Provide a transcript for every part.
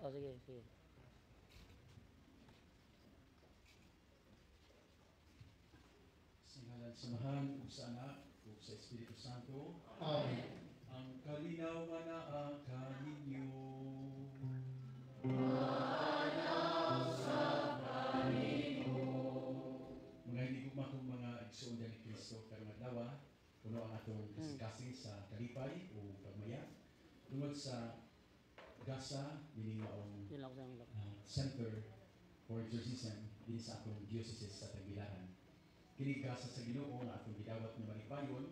Oh, sige, sige. Sa ngalan sa Amahan, ug sa Anak, ug sa Espiritu Santo. Amen. Ang kalinaw nga naa kaninyo. Mga hindi gugmakong mga igsoon ni Kristo karong adlaw, puno ang atong kasing sa kalipay o pagmaya tungod sa gasa dining maong Center for Exorcism din sa atong diocese sa Tagbilaran. Kini gasa sa Ginoo nga atong gidawat nga malipayon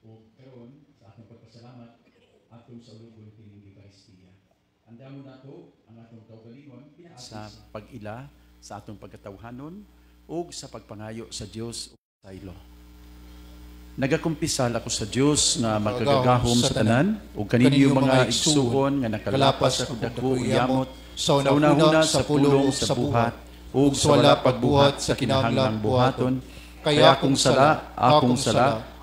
o karon sa atong pagpasalamat atong sa ulugon kining Eucharistia. Andamon nato ang atong kaugalingon sa pag-ila sa atong pagkatawhanon ug sa pagpangayo sa Dios ug sa ilo. Nagakumpisal ako sa Dios nga magkagagahom sa tanan ug kaninyo mga igsuon nga nakalapas sa dako yamot sa una-una sa pulong sa buhat ug sa wala pagbuhat sa kinahanglang buhaton. Kaya akong sala,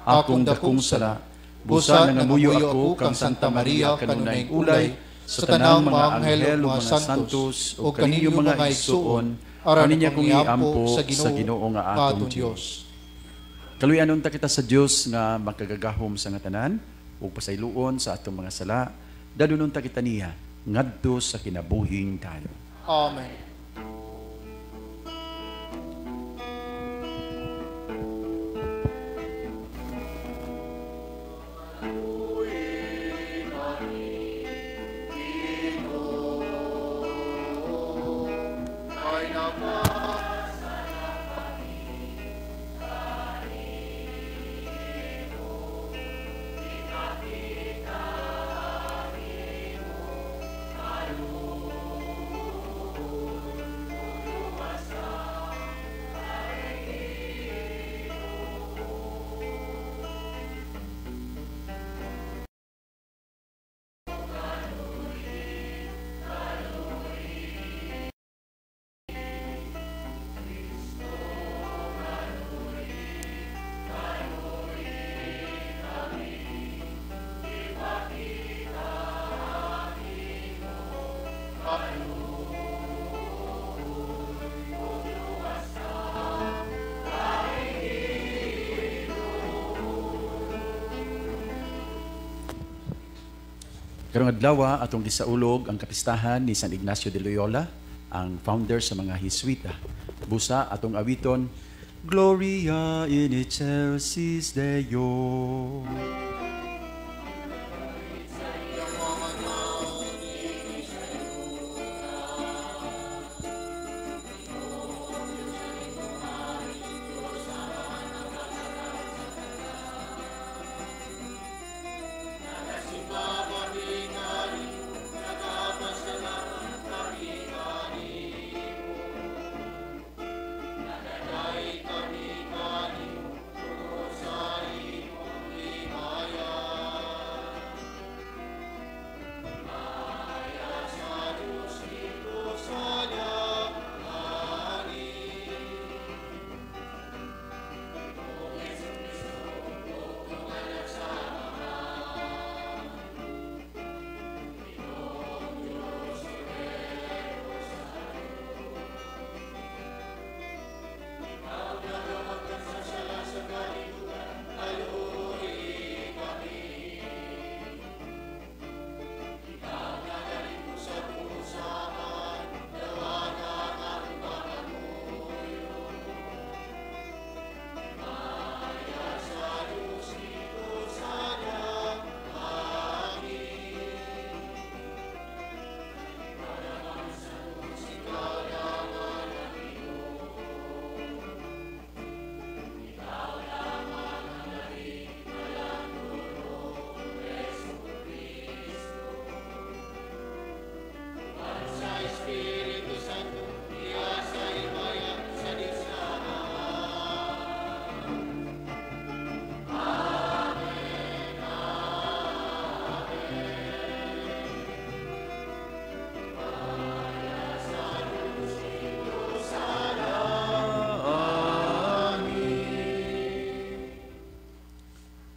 akong dakong sala. Busa nangamuyo ako kang Santa Maria kanunay ulay sa tanang mga anghel ug mga santos ug kaninyo mga igsuon aron niya kong iampo sa Ginoo nga atong Dios. Kaluyanon ta kita sa Dios nga makagagahom sa nga tanan ug pasayloon sa atong mga sala. Dadunon ta kita niya ngadto sa kinabuhing tayo. Amen. Karong adlaw atong gisaulog ang kapistahan ni San Ignacio de Loyola, ang founder sa mga Jesuita. Busa atong awiton, Gloria in excelsis Deo.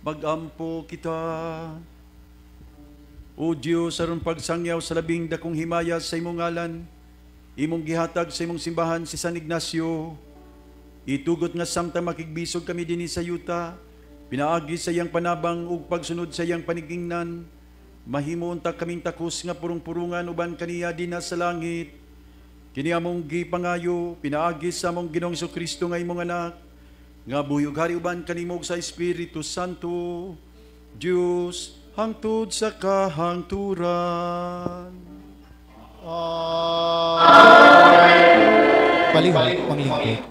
Magampo kita. O Diyos, aron pagsangyaw sa labing dakong himaya sa imong ngalan, imong gihatag sa imong simbahan si San Ignacio, itugot nga samtang makigbisog kami dinhi sa yuta, pinaagi sa iyang panabang ug pagsunod sa iyang panigingnan, mahimo unta kaming takos nga purong-purungan uban kaniya dinha sa langit. Kini among gipangayo, pinaagi sa among Ginoong Kristo nga imong anak, nga buyog hari uban kanimo sa Espiritu Santo, Diyos, hangtod sa kahangturan. Palihog, panglingkod.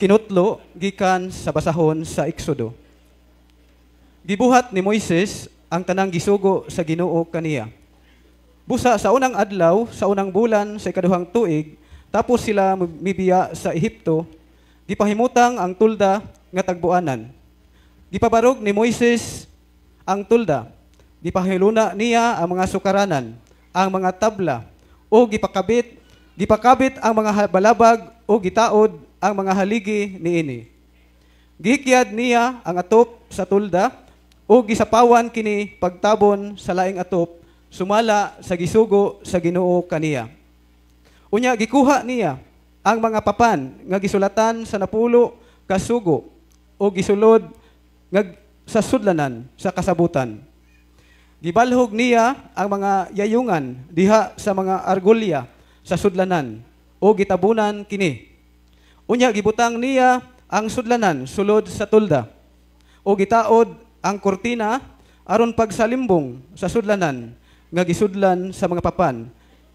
Kinutlo gikan sa basahon sa Exodo. Gibuhat ni Moises ang tanang gisugo sa Ginoo kaniya. Busa sa unang adlaw, sa unang bulan, sa ikaduhang tuig, tapos sila mibiya sa Ehipto, gipahimutang ang tulda nga tagbuanan. Gipabarog ni Moises ang tulda, gipahiluna niya ang mga sukaranan, ang mga tabla, o gipakabit ang mga balabag o gitaod ang mga haligi niini. Gihikyad niya ang atop sa tulda, o gisapawan kini pagtabon sa laing atop, sumala sa gisugo sa Ginoo kaniya. Unya gikuha niya ang mga papan nga gisulatan sa napulo ka sugo o gisulod nga sa sudlanan sa kasabutan. Gibalhog niya ang mga yayungan diha sa mga argolya sa sudlanan o gitabunan kini. Unya gibutang niya ang sudlanan sulod sa tulda o gitaod ang kortina aron pagsalimbong sa sudlanan nga gisudlan sa mga papan,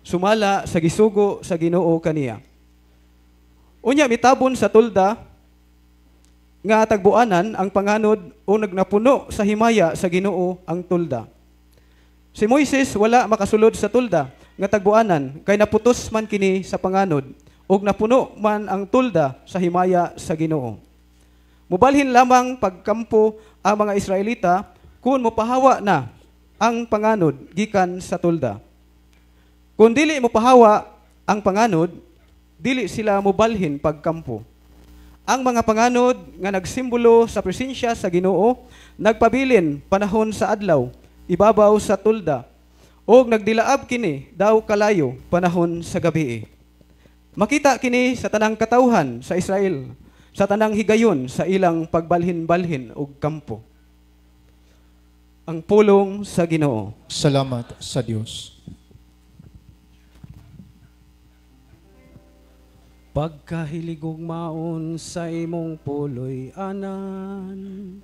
sumala sa gisugo sa Ginoo kaniya. Unya mitabon sa tulda nga tagbuanan ang panganod o nagnapuno sa himaya sa Ginoo ang tulda. Si Moises wala makasulod sa tulda nga tagbuanan kay naputos man kini sa panganod ug napuno man ang tulda sa himaya sa Ginoo. Mubalhin lamang pagkampo ang mga Israelita kung mopahawa na ang panganod gikan sa tulda. Kung dili mopahawa ang panganod, dili sila mobalhin pagkampo. Ang mga panganod nga nagsimbolo sa presensya sa Ginoo, nagpabilin panahon sa adlaw, ibabaw sa tulda, o nagdilaab kini daw kalayo panahon sa gabi. Makita kini sa tanang katawhan sa Israel, sa tanang higayon sa ilang pagbalhin-balhin og kampo. Ang pulong sa Ginoo. Salamat sa Dios. Pagkahiligog maon sa imong puloy anan,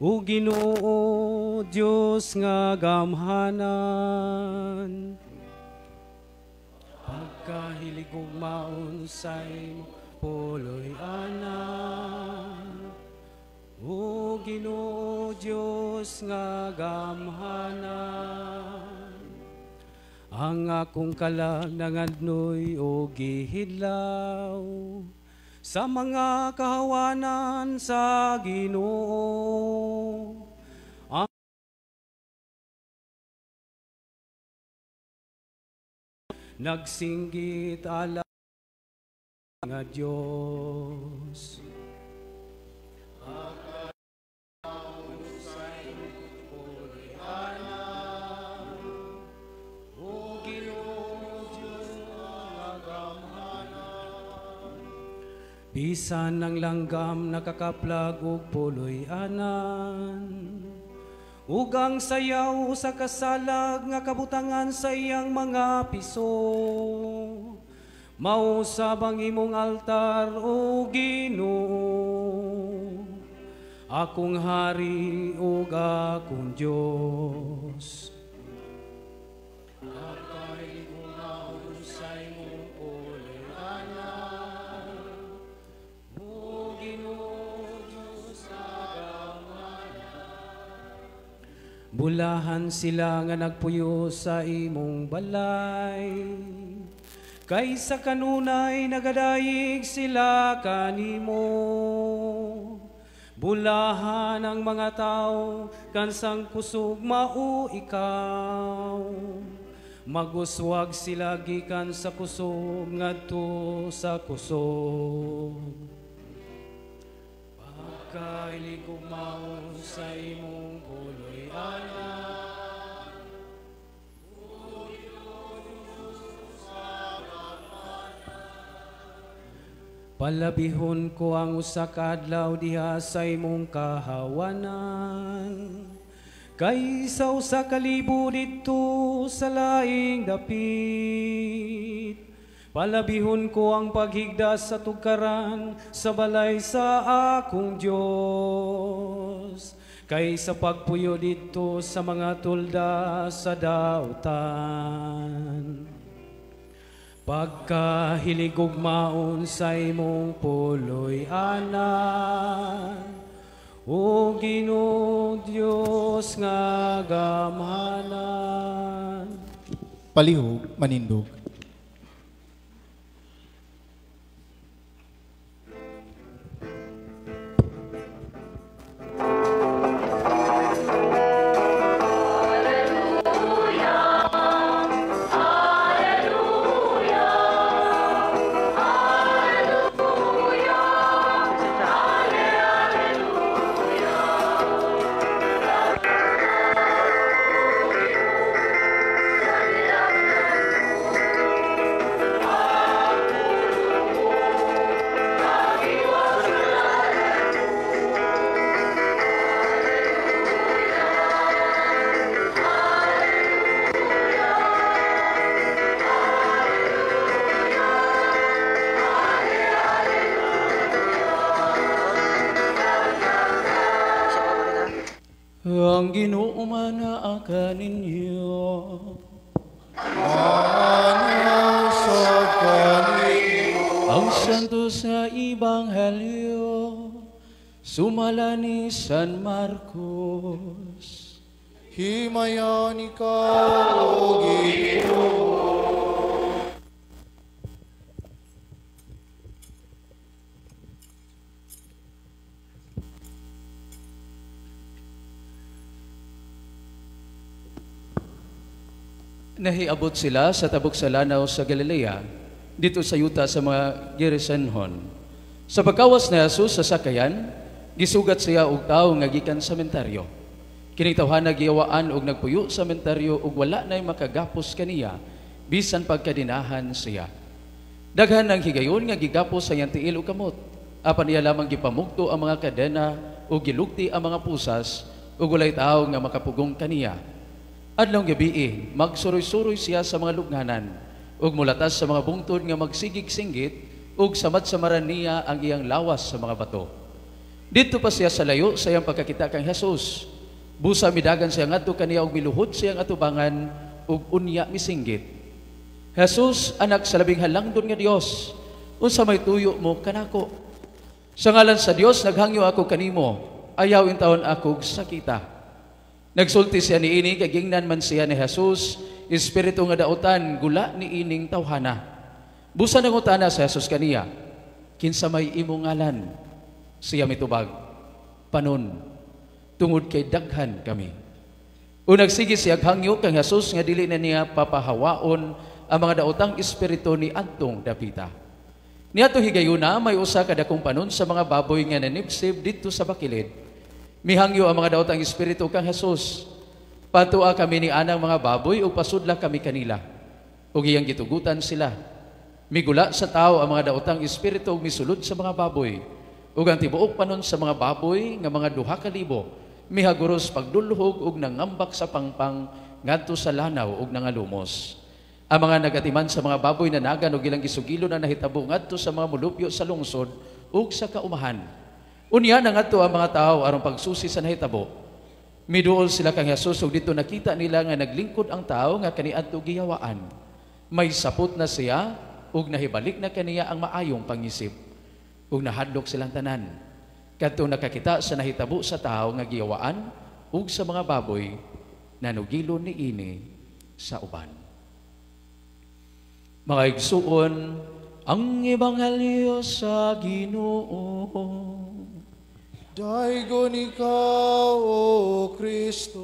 o Ginoo Dios nga gamhanan. Pagkahiligog maon sa imong puloy anan, o Ginoo Dios nga gamhanan. Ang akong kalag nangadnoy o gihidlaw sa mga kahawanan sa Ginoo. Nagsinggit ala nga Diyos. Bisan ng langgam nakakaplag ug puloy anan, ugang sayaw sa kasalag nga kabutangan sa iyang mga piso. Mausab ang imong altar o Ginoo, akong hari ug akong Diyos. Bulahan sila nga nagpuyo sa imong balay, kaysa kanunay nagadayig sila kanimo. Bulahan ang mga tao kansang kusog mao ikaw, Maguswag sila gikan sa kusog ngadto sa kusog. Pagkaili kumaon sa imong puloy anak. Palabihon ko ang usa ka adlaw diha sa imong kahawanan. Kaysa usa ka libo dito sa laing dapit. Palabihon ko ang paghigdas sa tukaran sa balay sa akong Dios. Kaysa pagpuyo dito sa mga tulda sa dautan. Pagkahilig ug maon sa imong puloy anan, o Ginoo Dios nga gamanan. Palihog, manindog. Ang Ginoo manaa ninyo. Manasag kaninyo. Ang santo sa Ebanghelyo sumala ni San Marcos. Himayan ikaw, O Ginoo. Nahiabot sila sa tabok sa lanaw sa Galilea, dito sa yuta sa mga Gerisenhon. Sa pagkawas ni Jesus sa sakayan, gisugat siya og tawo nga gikan sa sementeryo. Kining tawhana giyawaan og nagpuyo sa sementeryo ug wala nay makagapos kaniya bisan pagkadinahan siya. Daghan ang higayon nga gigapos sa iyang tiil ug kamot. Apan iya lamang gipamugto ang mga kadena ug gilugti ang mga pusas ug walay tawo nga makapugong kaniya. Adlong gabi, magsuroy-suroy siya sa mga lugnanan ug mulatas sa mga bungtod nga magsigig-singgit ug samad-samaran niya ang iyang lawas sa mga bato. Dito pa siya sa layo sa iyang pagkakita kang Jesus. Busa midagan siya ngadto kaniya ug miluhod siyang atubangan ug unya misinggit. Jesus, anak sa labing halangdon nga Dios, unsa may tuyo mo kanako? Sa ngalan sa Dios naghangyo ako kanimo, ayaw intawon ako sakita. Nagsulti siya ni ini, kagingnan man siya ni Jesus, espiritu nga dautan, gula ni ining tawhana. Busa ng utana sa Jesus kaniya, kinsa may imong ngalan, siya mitubag, panon, tungod kay daghan kami. Unag sige siya hangyo kang Jesus nga dili na niya papahawaon ang mga daotang espiritu ni adtong dapita. Niadto higayuna may usa ka dakong panon sa mga baboy nga nanibsib dito sa bakilid. Mihangyo ang mga daotang espiritu kang Jesus. Patua kami ni anang mga baboy ug pasudla kami kanila. Ug iyang gitugutan sila. Migula sa tao ang mga daotang espiritu ug misulod sa mga baboy. Ug ang tibuok panon sa mga baboy nga mga 2,000 mihaguros pagdulhog ug nangambak sa pangpang ngadto sa lanaw ug nangalumos. Ang mga nagatiman sa mga baboy na nagan ug ilang gisugilo na nahitabo ngadto sa mga mulupyo sa lungsod ug sa kaumahan. Unya na ngadto ang mga tao aron pagsusi sa nahitabo. Miduol sila kang Jesus ug dito nakita nila nga naglingkod ang tao nga kaniadto giyawaan. May sapot na siya ug nahibalik na kaniya ang maayong pangisip. Ug nahadlok silang tanan. Kadtong nakakita sa nahitabo sa tao nga giyawaan ug sa mga baboy nanugilo ni ini sa uban. Mga igsuon, ang ebanghelyo sa Ginoo. Daigon ikaw, O Kristo.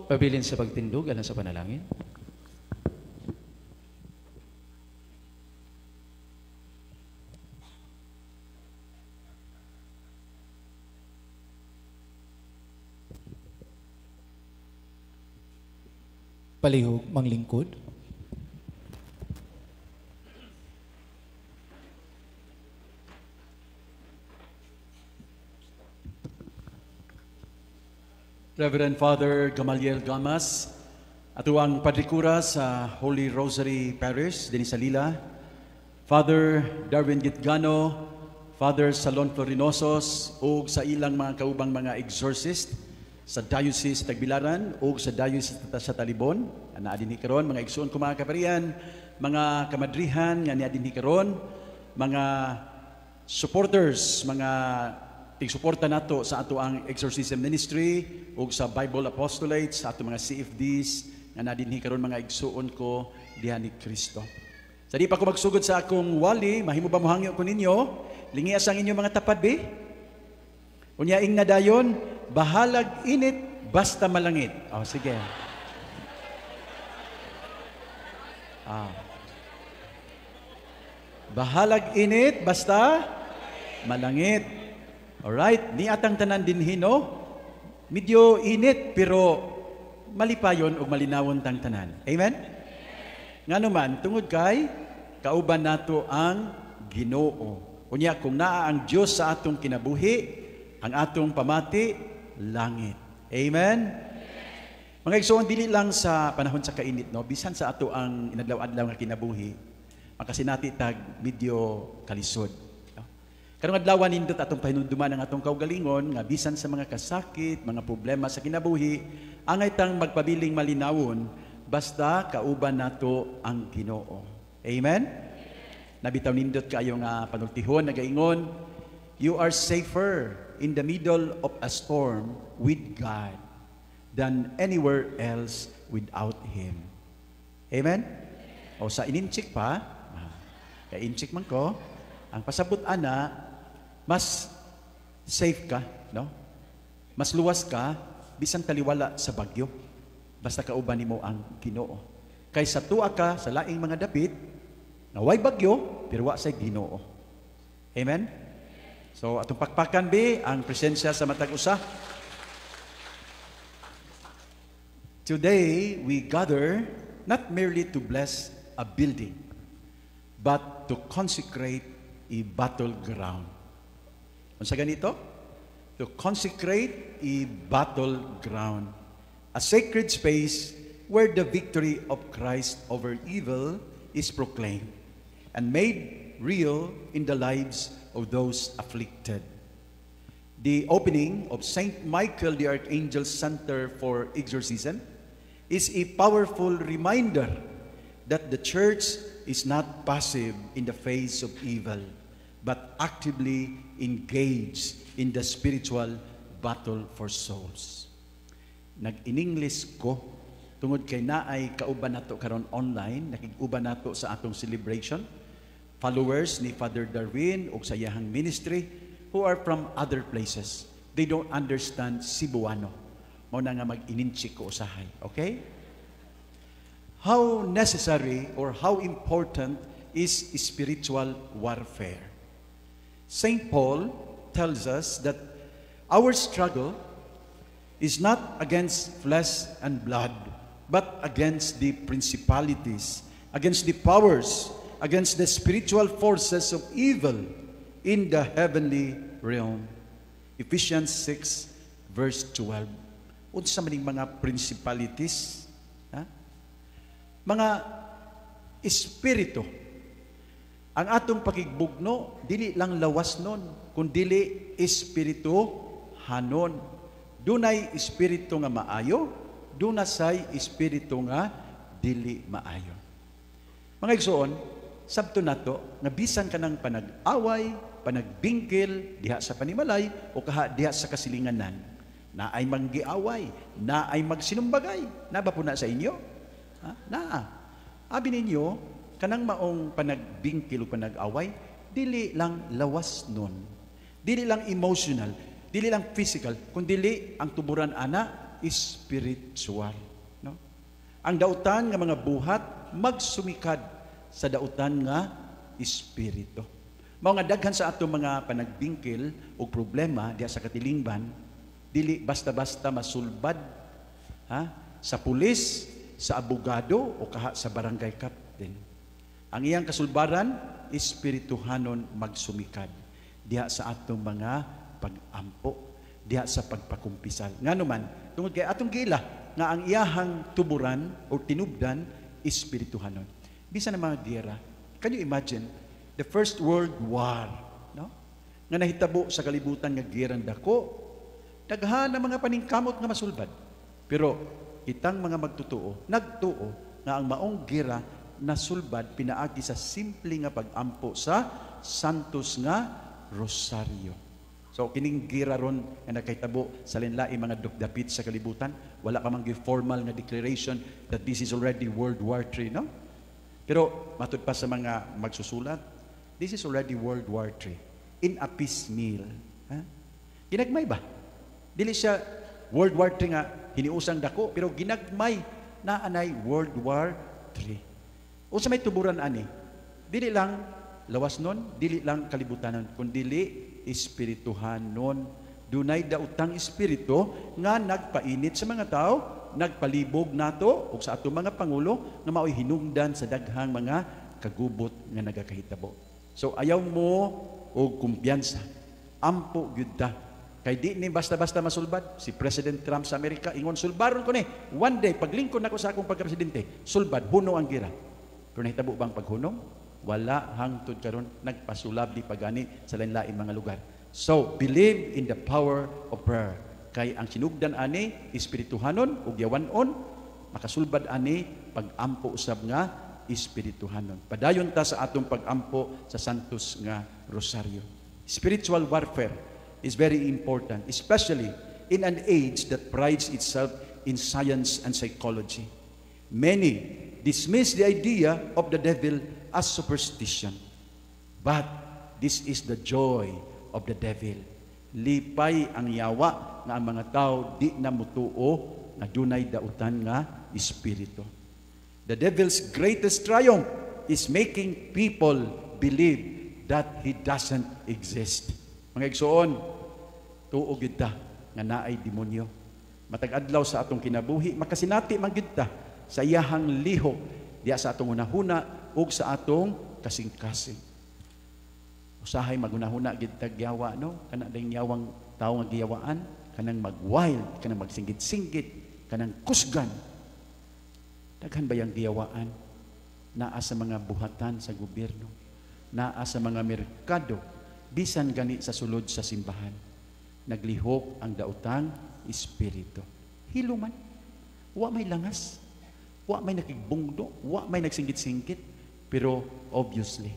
Pabilin sa pagtindog, alang sa panalangin. palihog manglingkod. Reverend Father Gamaliel Gamas, atuang padrikura sa Holy Rosary Parish din sa Lila, Father Darwin Gitgano, Father Salon Florinosos, ug sa ilang mga kaubang mga exorcist sa Diocese Tagbilaran ug sa Diocese sa Talibon, na dinhi karon mga igsoon ko mga kaparian, mga kamadrihan nga dinhi karon, mga supporters, mga tigsuporta nato sa ato ang exorcism ministry ug sa Bible Apostolate, sa ato mga CFDs nga nadinhi karon mga igsuon ko diha ni Kristo. Sa di pa ko magsugod sa akong wali, mahimo ba mohangyo ko ninyo? Lingi asang inyo mga tapad be? Unyaing na dayon, bahalag init basta malangit. Oh, sige. Bahalag init basta malangit. Alright, ni atang tanan dinhi no? Medyo init pero malipayon ug malinawon tang tanan. Amen? Nganuman tungod kay kauban nato ang Ginoo. Unya kung naa ang Dios sa atong kinabuhi, ang atong pamati langit. Amen? Mga igsoon, dili lang sa panahon sa kainit no, bisan sa ato ang inadlaw-adlaw nga kinabuhi, makasinati tag medyo kalisod. Karong adlaw nindot atong pahinumduman ang atong kaugalingon nga bisan sa mga kasakit, mga problema sa kinabuhi, angay tang magpabiling malinawon basta kauban nato ang Ginoo. Amen? Nabitaw nindot kaayo nga panultihon nagaingon, you are safer in the middle of a storm with God than anywhere else without Him. Amen? O sa ininchik pa, kay inchik man ko, ang pasabot ana, mas safe ka, no? Mas luwas ka bisan taliwala sa bagyo. Basta kauban nimo ang Ginoo. Kaysa tuwa ka sa laing mga dapit, na way bagyo pero wa say Ginoo. Amen. So atong pakpakan be ang presensya sa matag usa. Today we gather not merely to bless a building, but to consecrate a battleground. Unsa ganito? To consecrate a battleground, a sacred space where the victory of Christ over evil is proclaimed and made real in the lives of those afflicted. The opening of St. Michael the Archangel's Center for Exorcism is a powerful reminder that the Church is not passive in the face of evil, but actively engaged in the spiritual battle for souls. Nag-in-English ko, tungod kay naay kauban nato karon online, nakig-uban nato sa atong celebration, followers ni Father Darwin o sa iyahang ministry who are from other places. They don't understand Cebuano. Mao na nga mag-ininchik ko usahay. Okay? How necessary or how important is spiritual warfare? St. Paul tells us that our struggle is not against flesh and blood, but against the principalities, against the powers, against the spiritual forces of evil in the heavenly realm. Ephesians 6 verse 12. Unsa man ning mga principalities? Mga espiritu. Ang atong pakigbugno, dili lang lawas nun, kundili espiritu hanon. Dunay espiritu nga maayo, dunasay espiritu nga dili maayo. Mga igsoon, sabto nato, nga bisan ka ng panag-away, panagbingkil, diha sa panimalay, o kaha diha sa kasilinganan, na ay manggiaway, na ay magsinumbagay. Na ba po na sa inyo? Abi ninyo, kanang maong panagbingkil o panag-away, dili lang lawas nun. Dili lang emotional, dili lang physical, kundi ang tuburan ana, spiritual. No? Ang dautan nga mga buhat, magsumikad sa dautan nga espiritu. Mao nga daghan sa ato mga panagbingkil o problema diha sa katilingban, dili basta-basta masulbad sa pulis, sa abogado o kaha sa barangay captain. Ang iyang kasulbaran, espirituhanon magsumikad diha sa atong mga pag-ampo, diha sa pagpakumpisal. Nga naman, tungod kay atong gila, nga ang iyahang tuburan o tinubdan, espirituhanon. Bisa na mga giyera, can you imagine, the First World War, no? Nga nahitabo sa kalibutan nga giyerang dako, daghan na mga paningkamot nga masulbad. Pero, itang mga magtutuo, nagtuo, nga ang maong gira nasulbad pinaagi sa simple nga pag-ampo sa Santos nga Rosario. So kining gira ron nga nakahitabo sa linlain mga dapit sa kalibutan, wala pa man formal nga declaration that this is already World War III, no? Pero matud pa sa mga magsusulat, this is already World War III in a piecemeal. Ha? Ginagmay ba? Dili siya World War III nga hiniusang dako, pero ginagmay na anay World War III. O sa may tuburan ani, dili lang lawas nun, dili lang kalibutanon, kundi dili espirituhanon. Dunay daotang espiritu nga nagpainit sa mga tao, nagpalibog nato o sa ato mga pangulo nga mao'y hinungdan sa daghang mga kagubot nga nagakahitabo. So ayaw mo og kumpiyansa, ampo gyud ta. Kay di ni basta-basta masulbad. Si President Trump sa Amerika, ingon, sulbaron ko ni. One day, paglingkod nako sa akong pagka-presidente, sulbad, huno ang gira. Pero nahitabo bang paghunong? Wala hangtod karon, nagpasulab di pagani sa lain-lain mga lugar. So, believe in the power of prayer. Kay ang sinugdan ani, espirituhanon, ug yawanon, makasulbad ani, pag-ampo usab nga, espirituhanon. Padayon ta sa atong pag-ampo sa Santos nga Rosario. Spiritual warfare is very important, especially in an age that prides itself in science and psychology. Many dismiss the idea of the devil as superstition. But this is the joy of the devil. Lipay ang yawa nga ang mga tao di na mutuo na dunay dautan nga espiritu. The devil's greatest triumph is making people believe that he doesn't exist. Mga igsoon, tuog gyud ta nga naay demonyo. Matag adlaw sa atong kinabuhi, makasinati man gyud ta sa iyahang lihok diya sa atong hunahuna ug sa atong kasing-kasing. Usahay magunahuna gyud tag yawa, no? Kana ding yawang tawo nga giyawaan, kanang mag-wild, kanang magsinggit-singgit, kanang kusgan. Daghan ba yang giyawaan? Naa sa mga buhatan sa gobyerno, naa sa mga merkado, bisan gani sa sulod sa simbahan. Naglihok ang daotang espiritu. Hiluman. Wa may langas. Wa may nakigbungdo. Wa may nagsinggit-singgit. Pero obviously,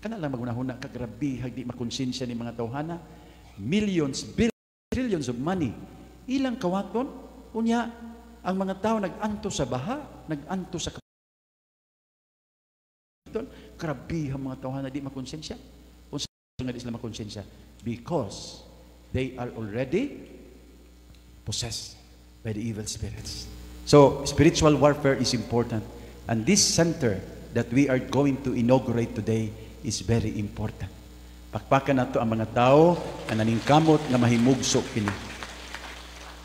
kana lang magunahuna kagrabi hagdi makonsensya ni mga tawhana. Millions, billions, trillions of money. Ilang kawaton? Unya, ang mga tao nag-anto sa baha, nag-anto sa grabe ang mga tawhana di makonsensya. Kung sa nga di sila makonsensya. Because they are already possessed by the evil spirits. So, spiritual warfare is important. And this center that we are going to inaugurate today is very important. Pakpakan nato ang mga tao na naningkamot na mahimugso kini.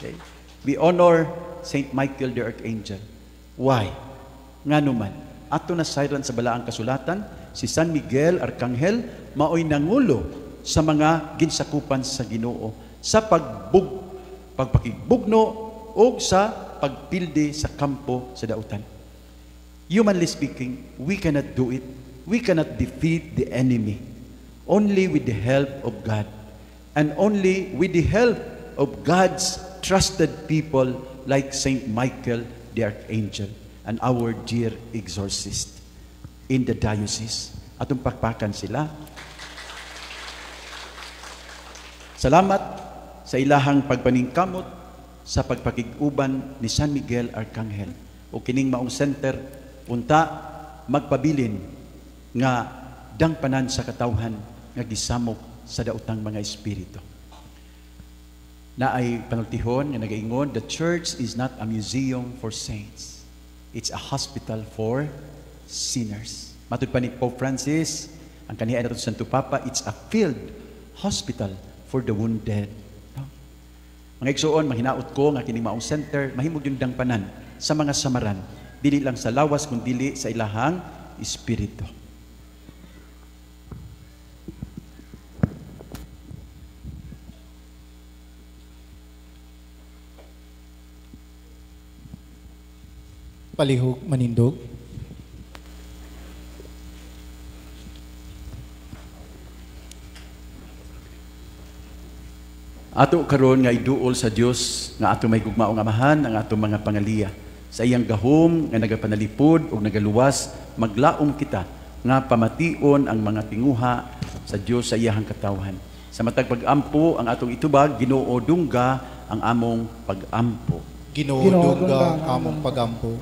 Okay? We honor Saint Michael the Archangel. Why? Nga naman, ato na sayran sa balaang kasulatan, si San Miguel Arcangel maoy nangulo sa mga ginsakupan sa Ginoo sa pagpakigbugno o sa pagpilde sa kampo sa dautan. Humanly speaking, we cannot do it. We cannot defeat the enemy. Only with the help of God. And only with the help of God's trusted people like Saint Michael the Archangel and our dear exorcist in the diocese. Atong pakpakan sila. Salamat sa ilahang pagpaningkamot sa pagpakiguban ni San Miguel Arcangel. O kining maong center, unta magpabilin nga dangpanan sa katawhan nga gisamok sa daotang mga espiritu. Na ay panultihon nga nagaingon, the church is not a museum for saints. It's a hospital for sinners. Matud pa ni Pope Francis, ang kaniya nato sa Santo Papa, it's a field hospital for the wounded. No? Mga igsoon, mahinaot ko nga kining maong center, mahimog yung dangpanan sa mga samaran, dili lang sa lawas kundi sa ilahang espiritu. Palihog manindog. Ato karon nga iduol sa Dios nga ato may gugmaong amahan ang ato mga pangaliya. Sa iyang gahom nga nagapanalipod o nagaluwas, maglaom kita nga pamation ang mga tinguha sa Dios sa iyang katawhan. Sa matag pag-ampo ang atong itubag, Ginoo dungga ang among pag-ampo. Ginoo dungga ang among pagampo.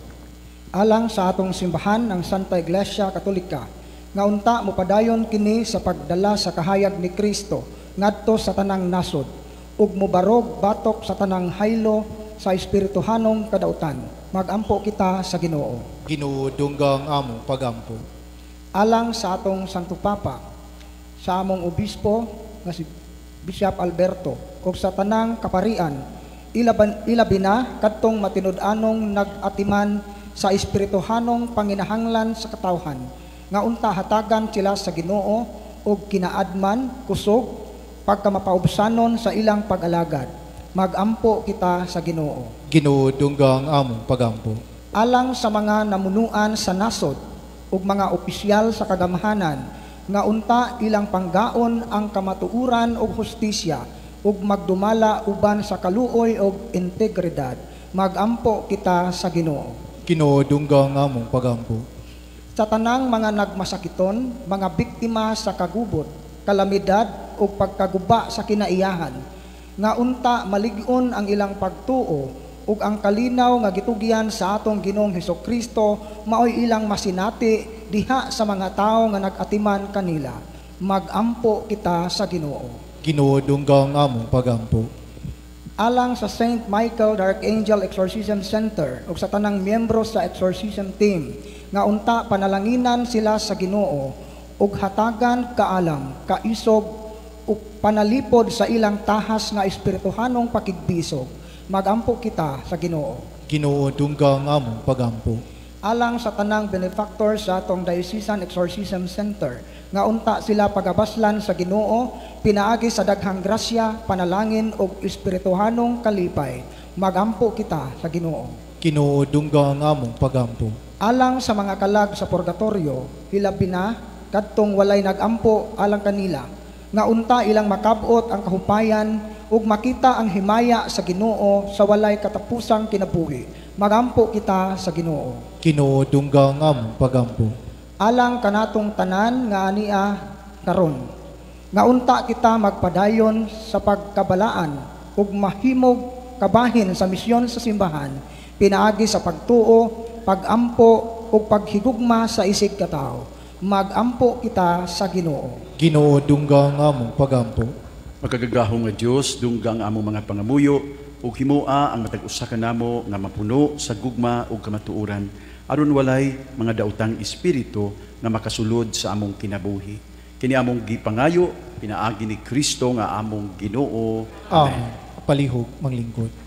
Alang sa atong simbahan ng Santa Iglesia Katolika, nga unta mopadayon kini sa pagdala sa kahayag ni Kristo ngadto sa tanang nasod, ug mobarog batok sa tanang haylo sa espirituhanong kadautan. Magampo kita sa Ginoo. Ginoo dungga ang among pagampo. Alang sa atong Santo Papa, sa among obispo nga si Bishop Alberto, ug sa tanang kaparian, ilabi na kadtong matinud-anong nag-atiman sa espirituhanong panginahanglan sa katawhan, nga unta hatagan sila sa Ginoo ug kinaadman, kusog, pagkamapaubsanon sa ilang pag-alagad. Magampo kita sa Ginoo. Ginoo dungga ang among pagampo. Alang sa mga namunuan sa nasod ug mga opisyal sa kagamhanan, nga unta ilang panggaon ang kamatuuran ug hustisya ug magdumala uban sa kaluoy ug integridad. Magampo kita sa Ginoo. Ginoo dungga ang among pagampo. Sa tanang mga nagmasakiton, mga biktima sa kagubot, kalamidad o pagkaguba sa kinaiyahan, nga unta malig-on ang ilang pagtuo ug ang kalinaw nga gitugyan sa atong Ginoong Hesukristo maoy ilang masinati diha sa mga tawo nga nag-atiman kanila. Magampo kita sa Ginoo. Ginoo dungga ang among pagampo. Alang sa St. Michael the Archangel Exorcism Center ug sa tanang miyembro sa exorcism team, nga unta panalanginan sila sa Ginoo ug hatagan kaalam, kaisog ug panalipod sa ilang tahas nga espirituhanong pakigbisog. Magampo kita sa Ginoo. Ginoo dungga ang among pagampo. Alang sa tanang benefactor sa atong Diocesan Exorcism Center, nga unta sila pagabaslan sa Ginoo, pinaagi sa daghang grasya, panalangin ug espirituhanong kalipay. Magampo kita sa Ginoo. Ginoo dungga ang among pagampo. Alang sa mga kalag sa purgatorio, hilabi na kadtong walay nagampo alang kanila, nga unta ilang makabot ang kahupayan ug makita ang himaya sa Ginoo sa walay katapusang kinabuhi. Magampo kita sa Ginoo. Ginoo dungga ang among pagampo. Alang kanatong tanan nga ania karon, nga unta kita magpadayon sa pagkabalaan ug mahimog kabahin sa misyon sa simbahan, pinaagi sa pagtuo, pagampo ug paghigugma sa isig katao. Magampo kita sa Ginoo. Ginoo dungga ang among pagampo. Magkagagahong nga Dios dungga ang among mga pangamuyo ug himua ang matag usa kanamo nga mapuno sa gugma ug kamatuoran aron walay mga daotang espiritu nga makasulod sa among kinabuhi. Kini among gipangayo pinaagi ni Kristo nga among Ginoo. Amen. Palihog manglingkod.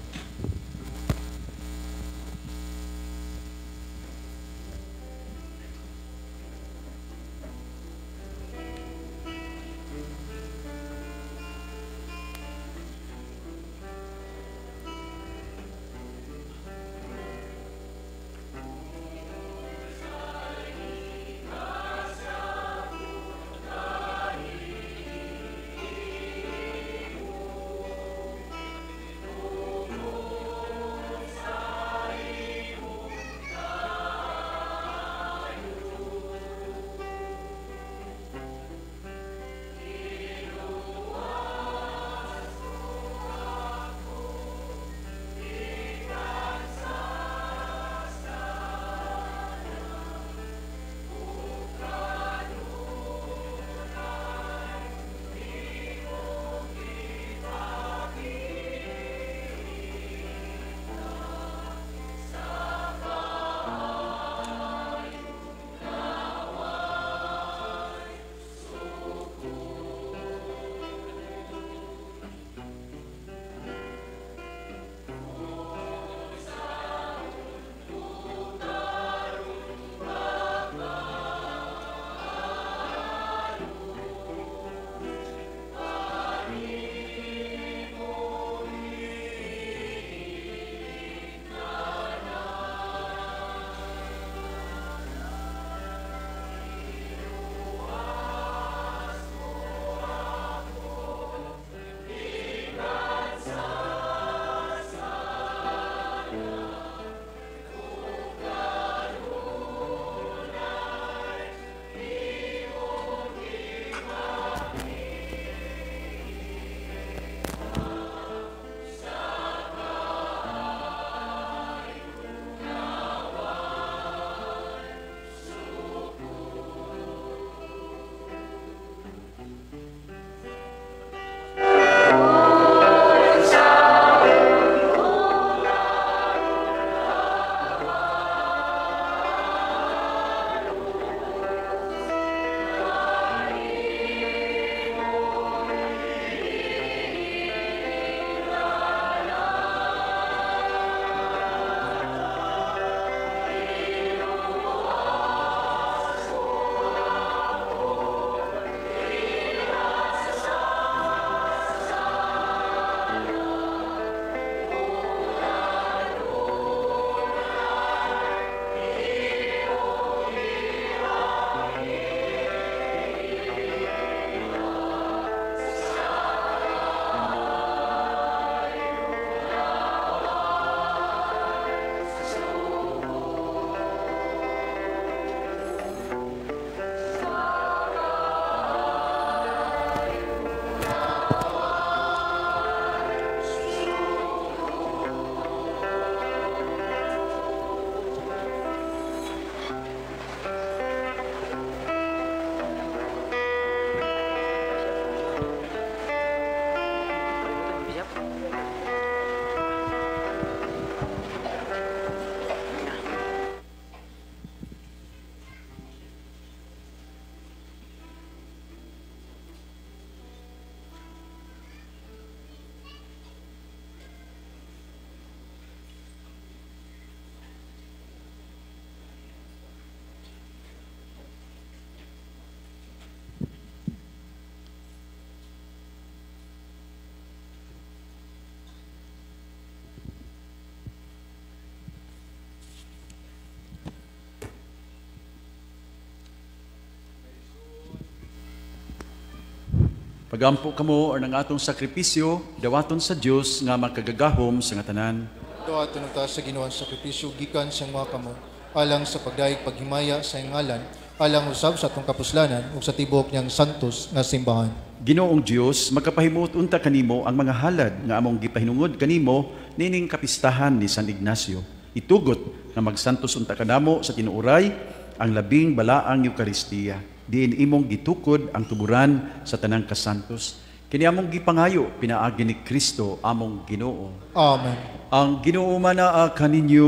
Pagampo kamo or ng atong sakripisyo, dawaton sa Dios nga makagagahom sa nga tanan. Dawaton ta sa Ginoo ang sakripisyo gikan sa mga kamo, alang sa pagdaig paghimaya sa ngalan, alang usab sa atong kapuslanan ug sa tibok niyang santos nga simbahan. Ginoong Dios, magkapahimut unta kanimo ang mga halad nga among gipahinungod kanimo nining kapistahan ni San Ignacio. Itugot nga magsantos unta kanamo sa tinuoray ang labing balaang Eucharistia. Diin imong gitukod ang tuburan sa tanang kasantos. Kini among gipangayo pinaagi ni Kristo among Ginoo. Amen. Ang Ginoo manaa kaninyo.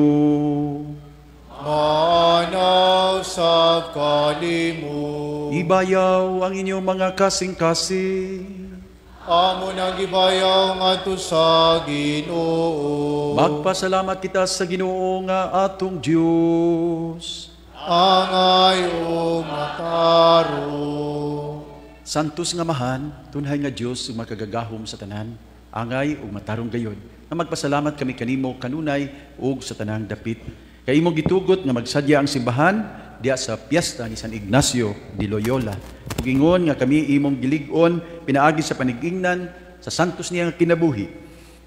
Manaw sa kalimo. Ibayaw ang inyong mga kasing-kasing. Amo nang gibayaw ngadto sa Ginoo. Magpasalamat kita sa Ginoo nga atong Dios. Angay o mataro. Santos nga mahan, tunhay nga Dios ug makagagahom sa tanan. Angay ug matarong gayon. Nga magpasalamat kami kanimo kanunay ug sa tanang dapit. Kay imong gitugot nga magsadya ang simbahan diya sa piyesta ni San Ignacio de Loyola. Ug ingon nga kami imong gilig-on pinaagi sa panigingnan sa santos niya nga kinabuhi.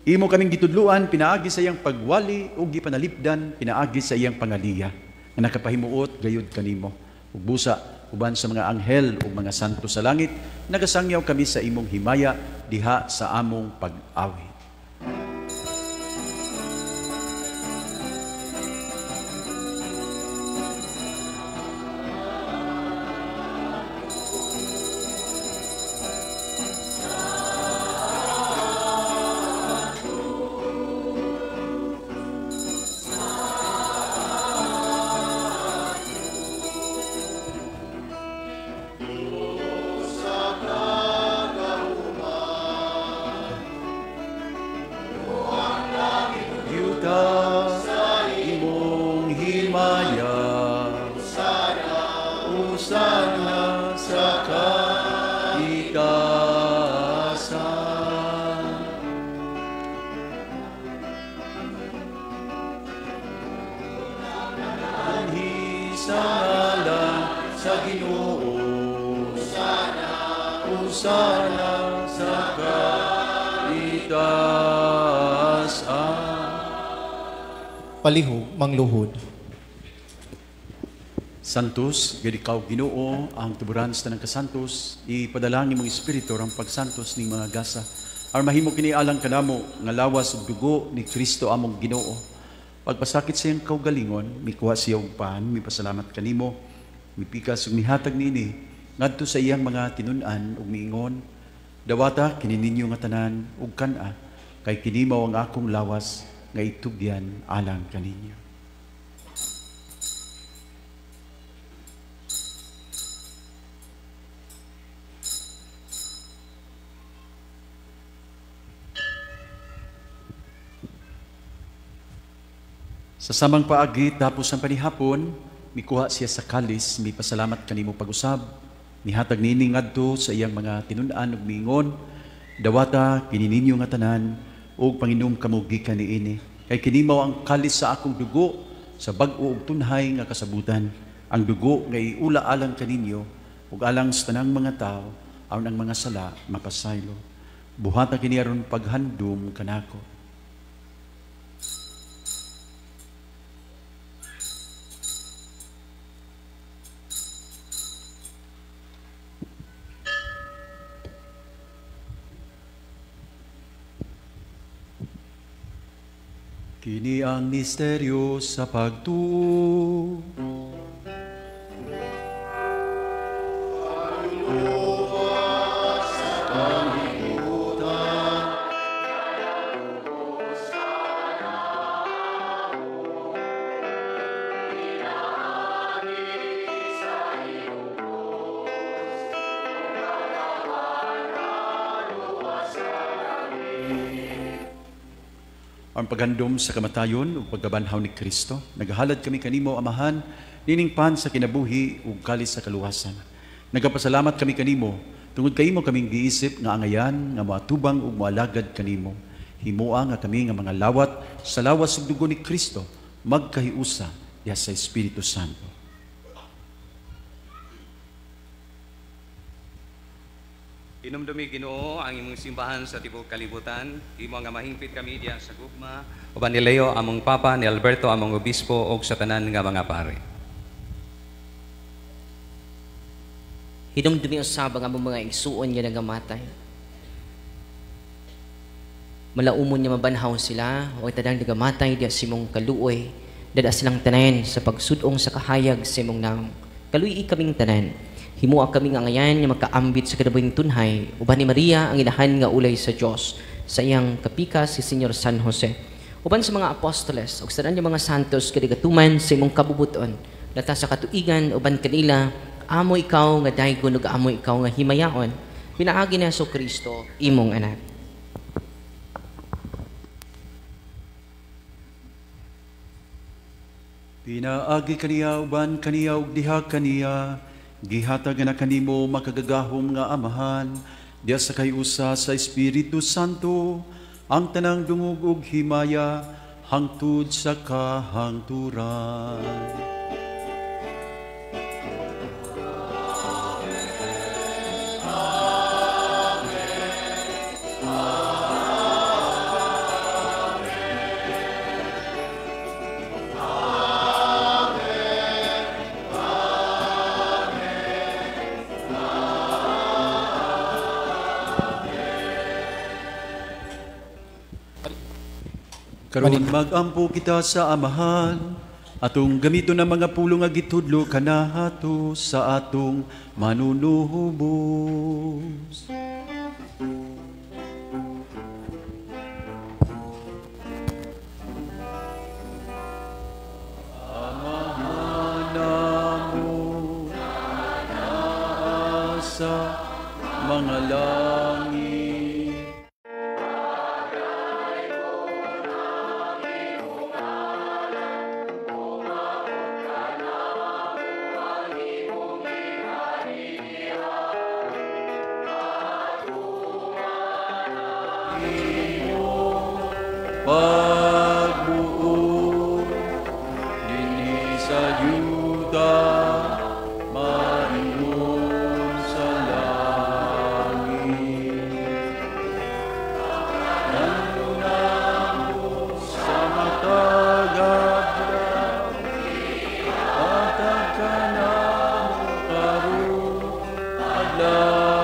Imo kaming gitudluan pinaagi sa iyang pagwali ug gipanalipdan pinaagi sa iyang pangaliya. Nga nakapahimuot gayud kanimo. Ug busa uban sa mga anghel ug mga santo sa langit, nagasangyaw kami sa imong himaya diha sa among pag-awi. Palihog mangluhod. Santos, gid ikaw Ginoo ang tuburan sa tanang kasantos, ipadalangin mong espiritu ang pagsantos ning mga gasa. Aron mahimo kini alang kanamo nga lawas ug dugo ni Kristo among Ginoo. Pagpasakit sa iyang kaugalingon, mikuha siya og paan, mipasalamat kanimo, mipikas ug mihatag niini ngadto sa iyang mga tinun-an ug miingon, dawata kini ninyo nga tanan ug kana, kay kini mao ang akong lawas nga itugyan alang kaninyo. Sa samang paagi tapos ang panihapon, mikuha siya sa kalis, may pasalamat kanimo pag-usab, mihatag nini ngadto sa iyang mga tinun-an ug miingon, dawata kini ninyo nga tanan ug panginom kamo gikan niini. Kay kini mao ang kalis sa akong dugo sa bag-o ug tunhay nga kasabutan, ang dugo nga iula alang kaninyo ug alang sa tanang mga tao aron ang mga sala mapasaylo. Buhata kini aron paghandom kanako. Kini ang misteryo sa pagtuo. Ang paghandom sa kamatayon ug pagkabanhaw ni Kristo, nagahalad kami kanimo Amahan, nining pan sa kinabuhi ug kalis sa kaluwasan. Nagapasalamat kami kanimo, tungod kaymo kaming giisip nga angayan nga moatubang ug moalagad kanimo. Himoa nga kami nga mga lawat sa lawas ug dugo ni Kristo, magkahiusa diha sa Espiritu Santo. Hinumdumi Ginoo ang imong simbahan sa tibuok kalibutan. Imo nga mahingpit kami diya sa gugma. Uban ni Leo among papa, ni Alberto among obispo ug sa tanan nga mga pare. Hinumdumi usab ang among mga igsuon nga nagamatay. Malaumon nga mabanhaw sila o tadang nagamatay diya sa imong kaluoy. Dada silang tanan sa pagsudong sa kahayag sa imong naong. Kaluy kaming tanan. Himua kami nga ngayan nga magkaambit sa kadabuhing tunhay, uban ni Maria ang inahan nga ulay sa Dios, sa iyang kapika si Senyor San Jose. Uban sa mga apostoles, ug sa nga mga santos kadigatuman sa imong kabubuton, lata sa katuigan uban kanila, amo ikaw nga daygon ug amo ikaw nga himayaon, pinaagi ni Jesucristo imong anak. Pinaagi kaniya uban kaniya ug diha kaniya, gihatag na kanimo makagagahom nga amahan, diya sa kayusa sa Espiritu Santo, ang tanang dungog ug himaya, hangtod sa kahangturan. Karon magampo kita sa amahan, atong gamito ng mga pulong nga gitudlo kanahato sa atong manunuhubos. Amahan namo sa mga langit. Pagbuo dinhi sa yuta maingon sa langit. Nandunamo sa matagabla at agkanamo karon adlaw.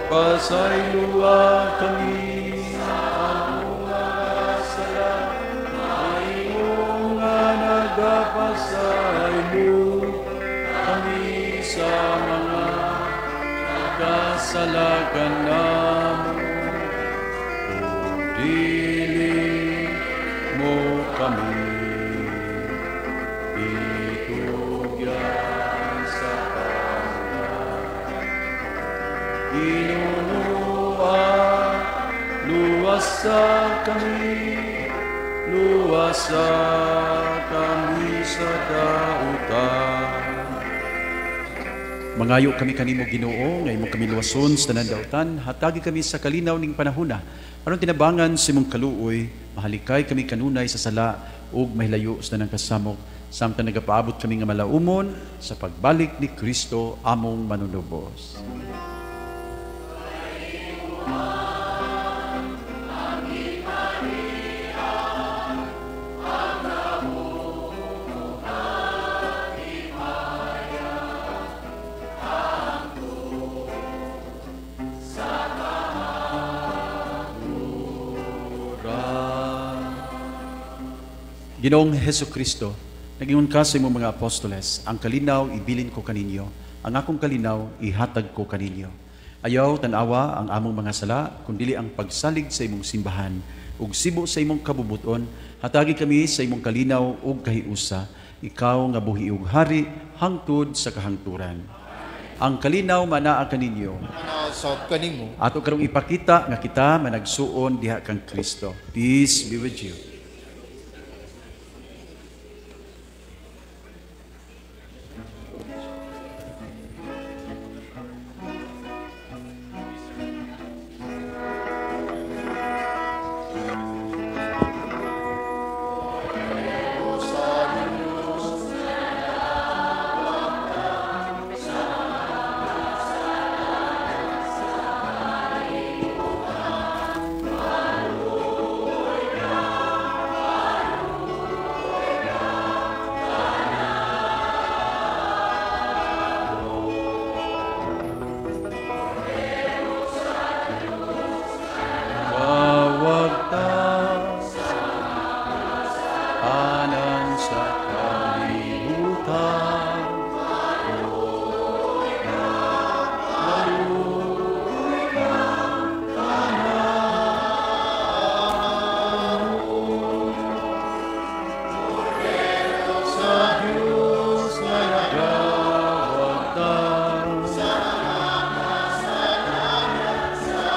Pasayloa kami ang mga sala, mayong nga nagapasaylo kami sa mga kasalakan namo. O dili mo kami itugyan sa luwasa kami sa dautan. Mangayo kami kanimo Ginoo, nga imo kami luwason sa tanan dautan, hatagi kami sa kalinaw ning panahona. Aron tinabangan sa imong kaluoy, mahalikay kami kanunay sa sala ug mahilayo sa tanang kasamok, samtang nagapaabot kami nga malaumon sa pagbalik ni Kristo among manunubos. Ginoong Jesucristo, nagingon ka sa imong mga apostoles, ang kalinaw ibilin ko kaninyo, ang akong kalinaw ihatag ko kaninyo. Ayaw tanawa ang among mga sala, kundili ang pagsalig sa imong simbahan, ug sibo sa imong kabubuton, hatagi kami sa imong kalinaw ug kahiusa, ikaw nga buhi ug hari, hangtod sa kahangturan. Ang kalinaw manaa kaninyo. Manasab kanimo. Ato karong ipakita nga kita managsuon diha kang Kristo. Peace be with you.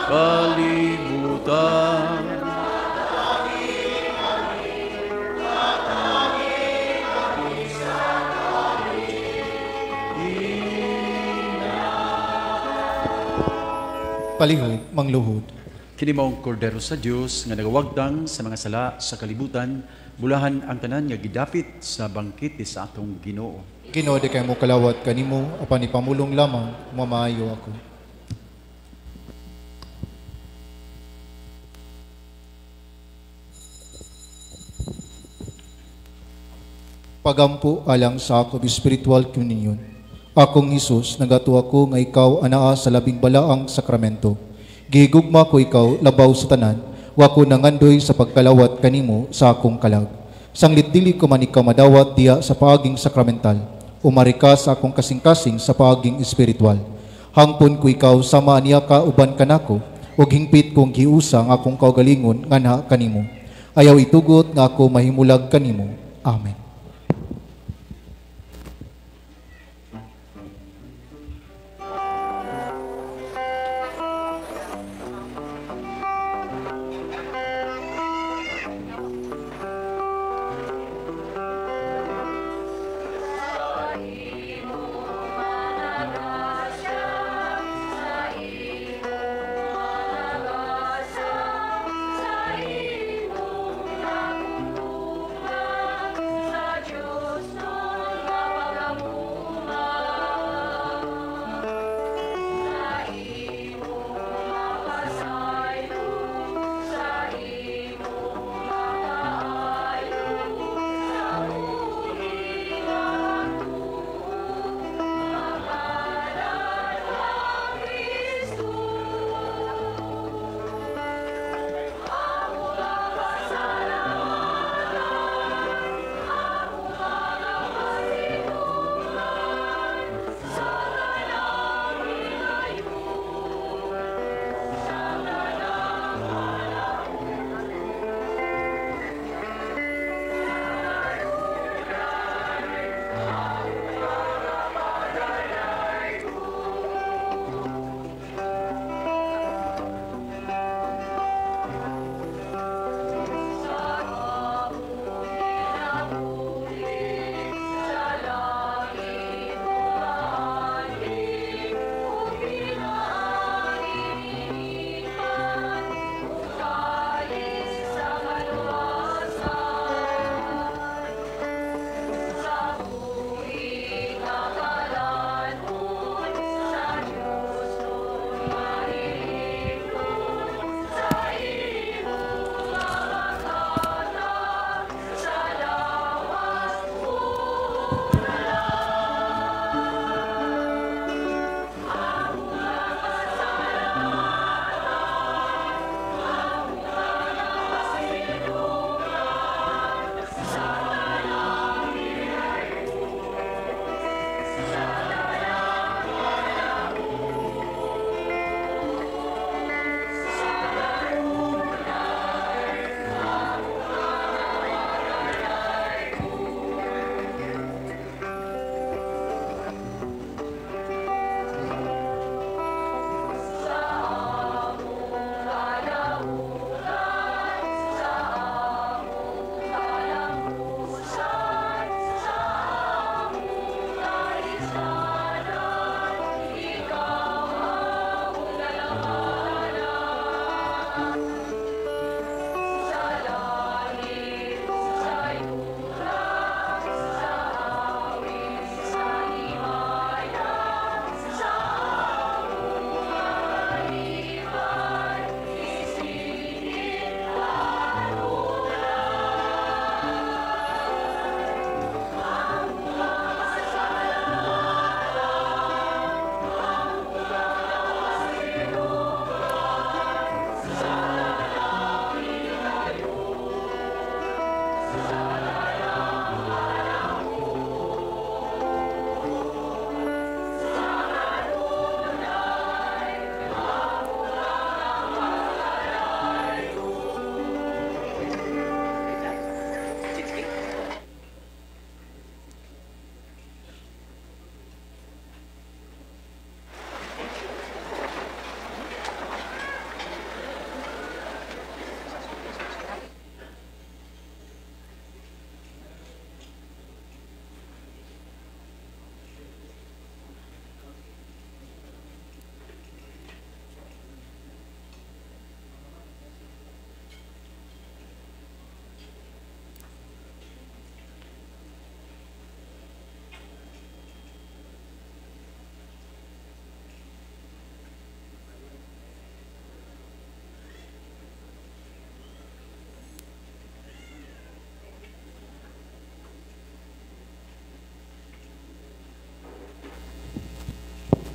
kalibutan. Palihog, mangluhod. Kini maong kordero sa Dios nga nagawagdang sa mga sala sa kalibutan, bulahan ang tanan nga gidapit sa bangkit sa atong Ginoo. Ginoo, di kay mo kalawat kanimo, apan ipamulong lamang, mamaayo ako. Pagampo alang sa ako spiritual communion. Akong Hesus, nagato ako nga ikaw anaa sa labing balaang sakramento. Gihigugma ko ikaw labaw sa tanan, wako nangandoy sa pagkalawat kanimo sa akong kalag. Sanglit dili ko man ikaw madawat diya sa paaging sakramental, umari ka sa akong kasing-kasing sa paaging espiritual. Hangpon ko ikaw sama niya ka uban kanako, ug hingpit kong giusa nga akong kaugalingon nganha kanimo. Ayaw itugot nga ako mahimulag kanimo. Amen.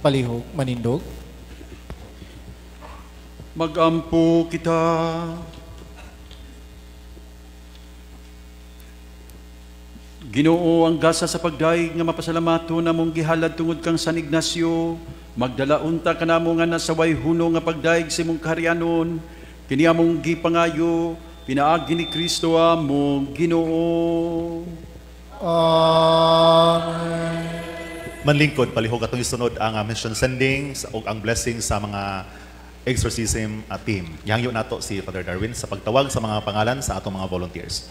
Palihog, manindog. Magampo kita. Ginoo, ang gasa sa pagdaig nga mapasalamato na mong gihalad tungod kang San Ignacio, magdala unta ka namo nga nasaway huno nga pagdaig sa imong kaharianon, kini among gipangayo, pinaagi ni Kristo among Ginoo. Amen. Manlingkod, palihog atong isunod ang mission sending o ang blessing sa mga exorcism team. Yangyo nato si Father Darwin sa pagtawag sa mga pangalan sa atong mga volunteers.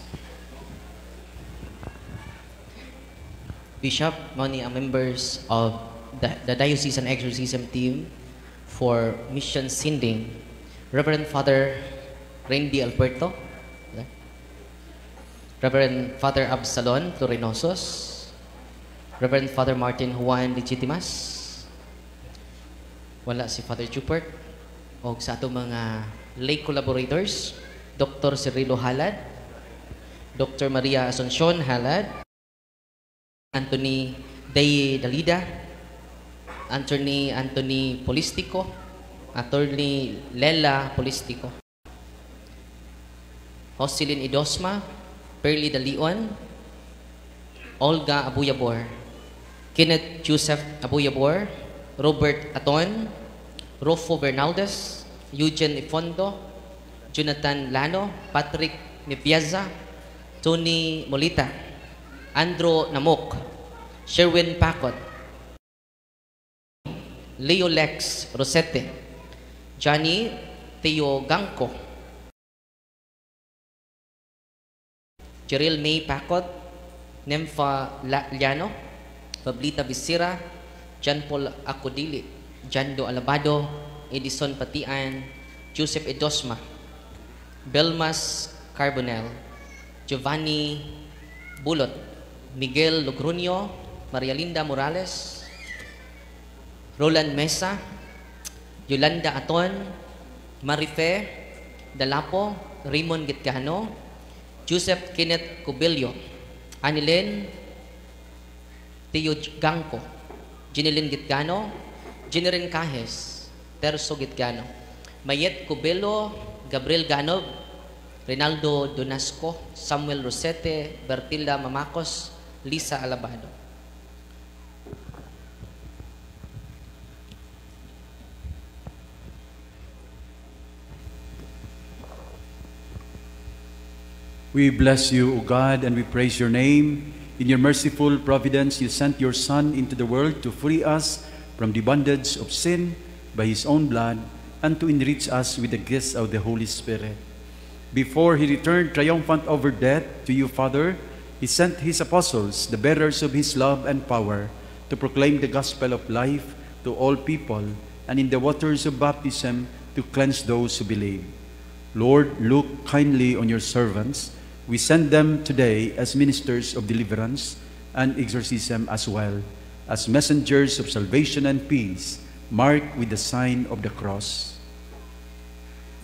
Bishop, many members of the Diocesan Exorcism Team for Mission Sending, Reverend Father Randy Alberto, Reverend Father Absalon Florenosos, Reverend Father Martin Juan Legitimas, wala si Father Chupert, o sa atong mga lay collaborators, Dr. Cirilo Halad, Dr. Maria Asuncion Halad, Anthony Day Dalida, Anthony Polistico, Attorney Lela Polistico, Jocelyn Idosma, Perly Dalion, Olga Abuyabor, Kenneth Joseph Abuyabor, Robert Aton, Rofo Bernaldez, Eugene Ifondo, Jonathan Lano, Patrick Nipiaza, Tony Molita, Andrew Namok, Sherwin Pacot, Leo Lex Rosete, Johnny Theo Gangco, Jeril May Pacot, Nympha Liano, Pablita Bisira, John Paul Acodili, Jando Alabado, Edison Patian, Joseph Edosma, Belmas Carbonell, Giovanni Bulot, Miguel Logrunio, Maria Linda Morales, Roland Mesa, Yolanda Aton, Marife Dalapo, Raymond Gitgano, Joseph Kenneth Cubillo, Anilin Teo Gangco, Ginilin Gitgano, Generin Cajes, Terso Gitgano, Mayet Cubillo, Gabriel Ganog, Rinaldo Donasco, Samuel Rosete, Bertilda Mamacos, Lisa Alabado. We bless you, O God, and we praise your name. In your merciful providence, you sent your Son into the world to free us from the bondage of sin by his own blood and to enrich us with the gifts of the Holy Spirit. Before he returned triumphant over death to you, Father, he sent his apostles, the bearers of his love and power, to proclaim the gospel of life to all people, and in the waters of baptism to cleanse those who believe. Lord, look kindly on your servants. We send them today as ministers of deliverance and exorcism, as well as messengers of salvation and peace, marked with the sign of the cross.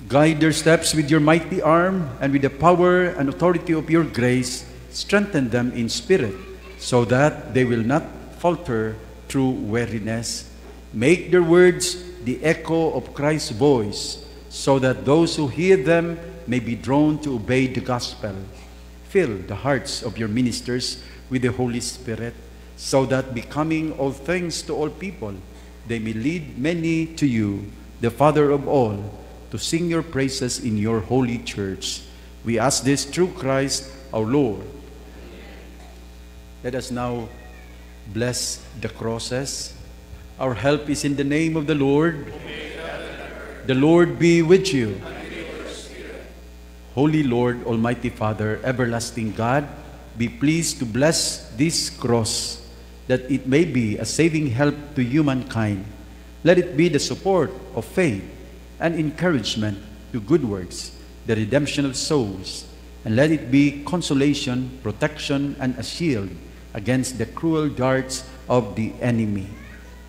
Guide their steps with your mighty arm, and with the power and authority of your grace, strengthen them in spirit, so that they will not falter through weariness. Make their words the echo of Christ's voice, so that those who hear them may be drawn to obey the gospel. Fill the hearts of your ministers with the Holy Spirit, so that, becoming all things to all people, they may lead many to you, the Father of all, to sing your praises in your holy church. We ask this through Christ our Lord. Let us now bless the crosses. Our help is in the name of the Lord. The Lord be with you. Holy Lord, Almighty Father, everlasting God, be pleased to bless this cross, that it may be a saving help to humankind. Let it be the support of faith and encouragement to good works, the redemption of souls, and let it be consolation, protection, and a shield against the cruel darts of the enemy.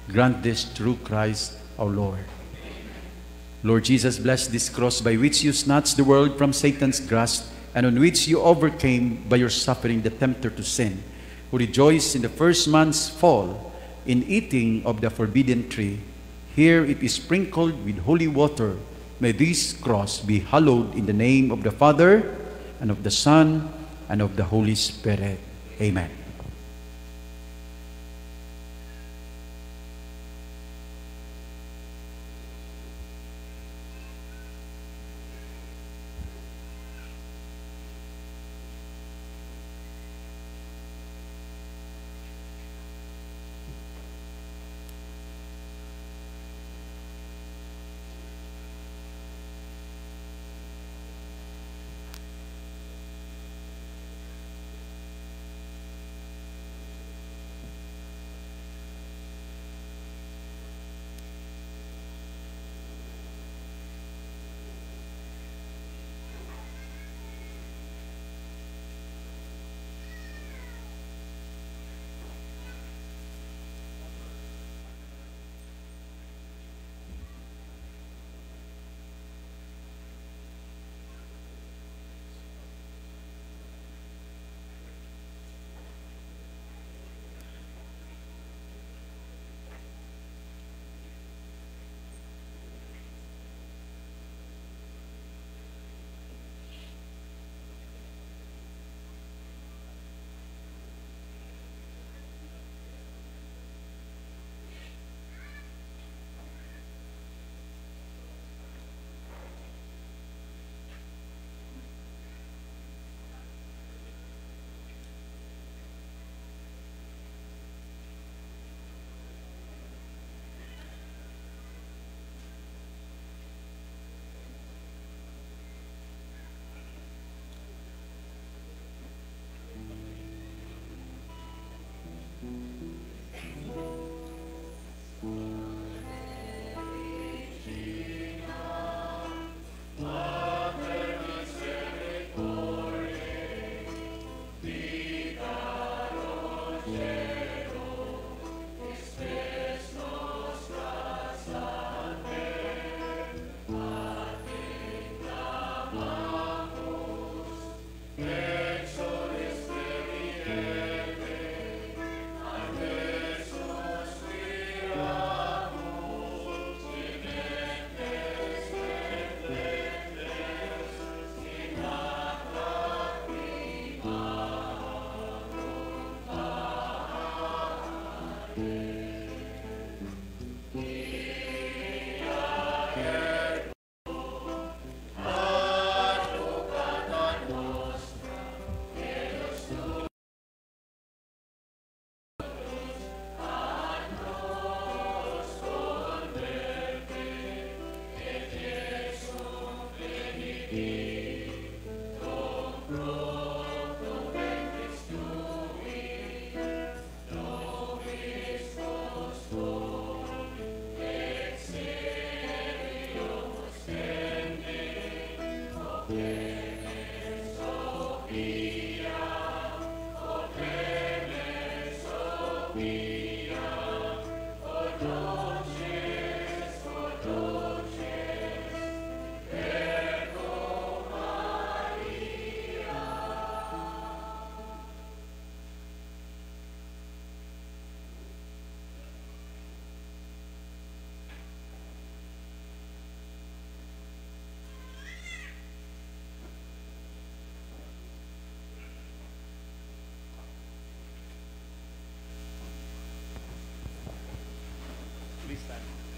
Grant this through Christ our Lord. Lord Jesus, bless this cross by which you snatched the world from Satan's grasp, and on which you overcame by your suffering the tempter to sin, who rejoiced in the first man's fall, in eating of the forbidden tree. Here it is sprinkled with holy water. May this cross be hallowed in the name of the Father, and of the Son, and of the Holy Spirit. Amen.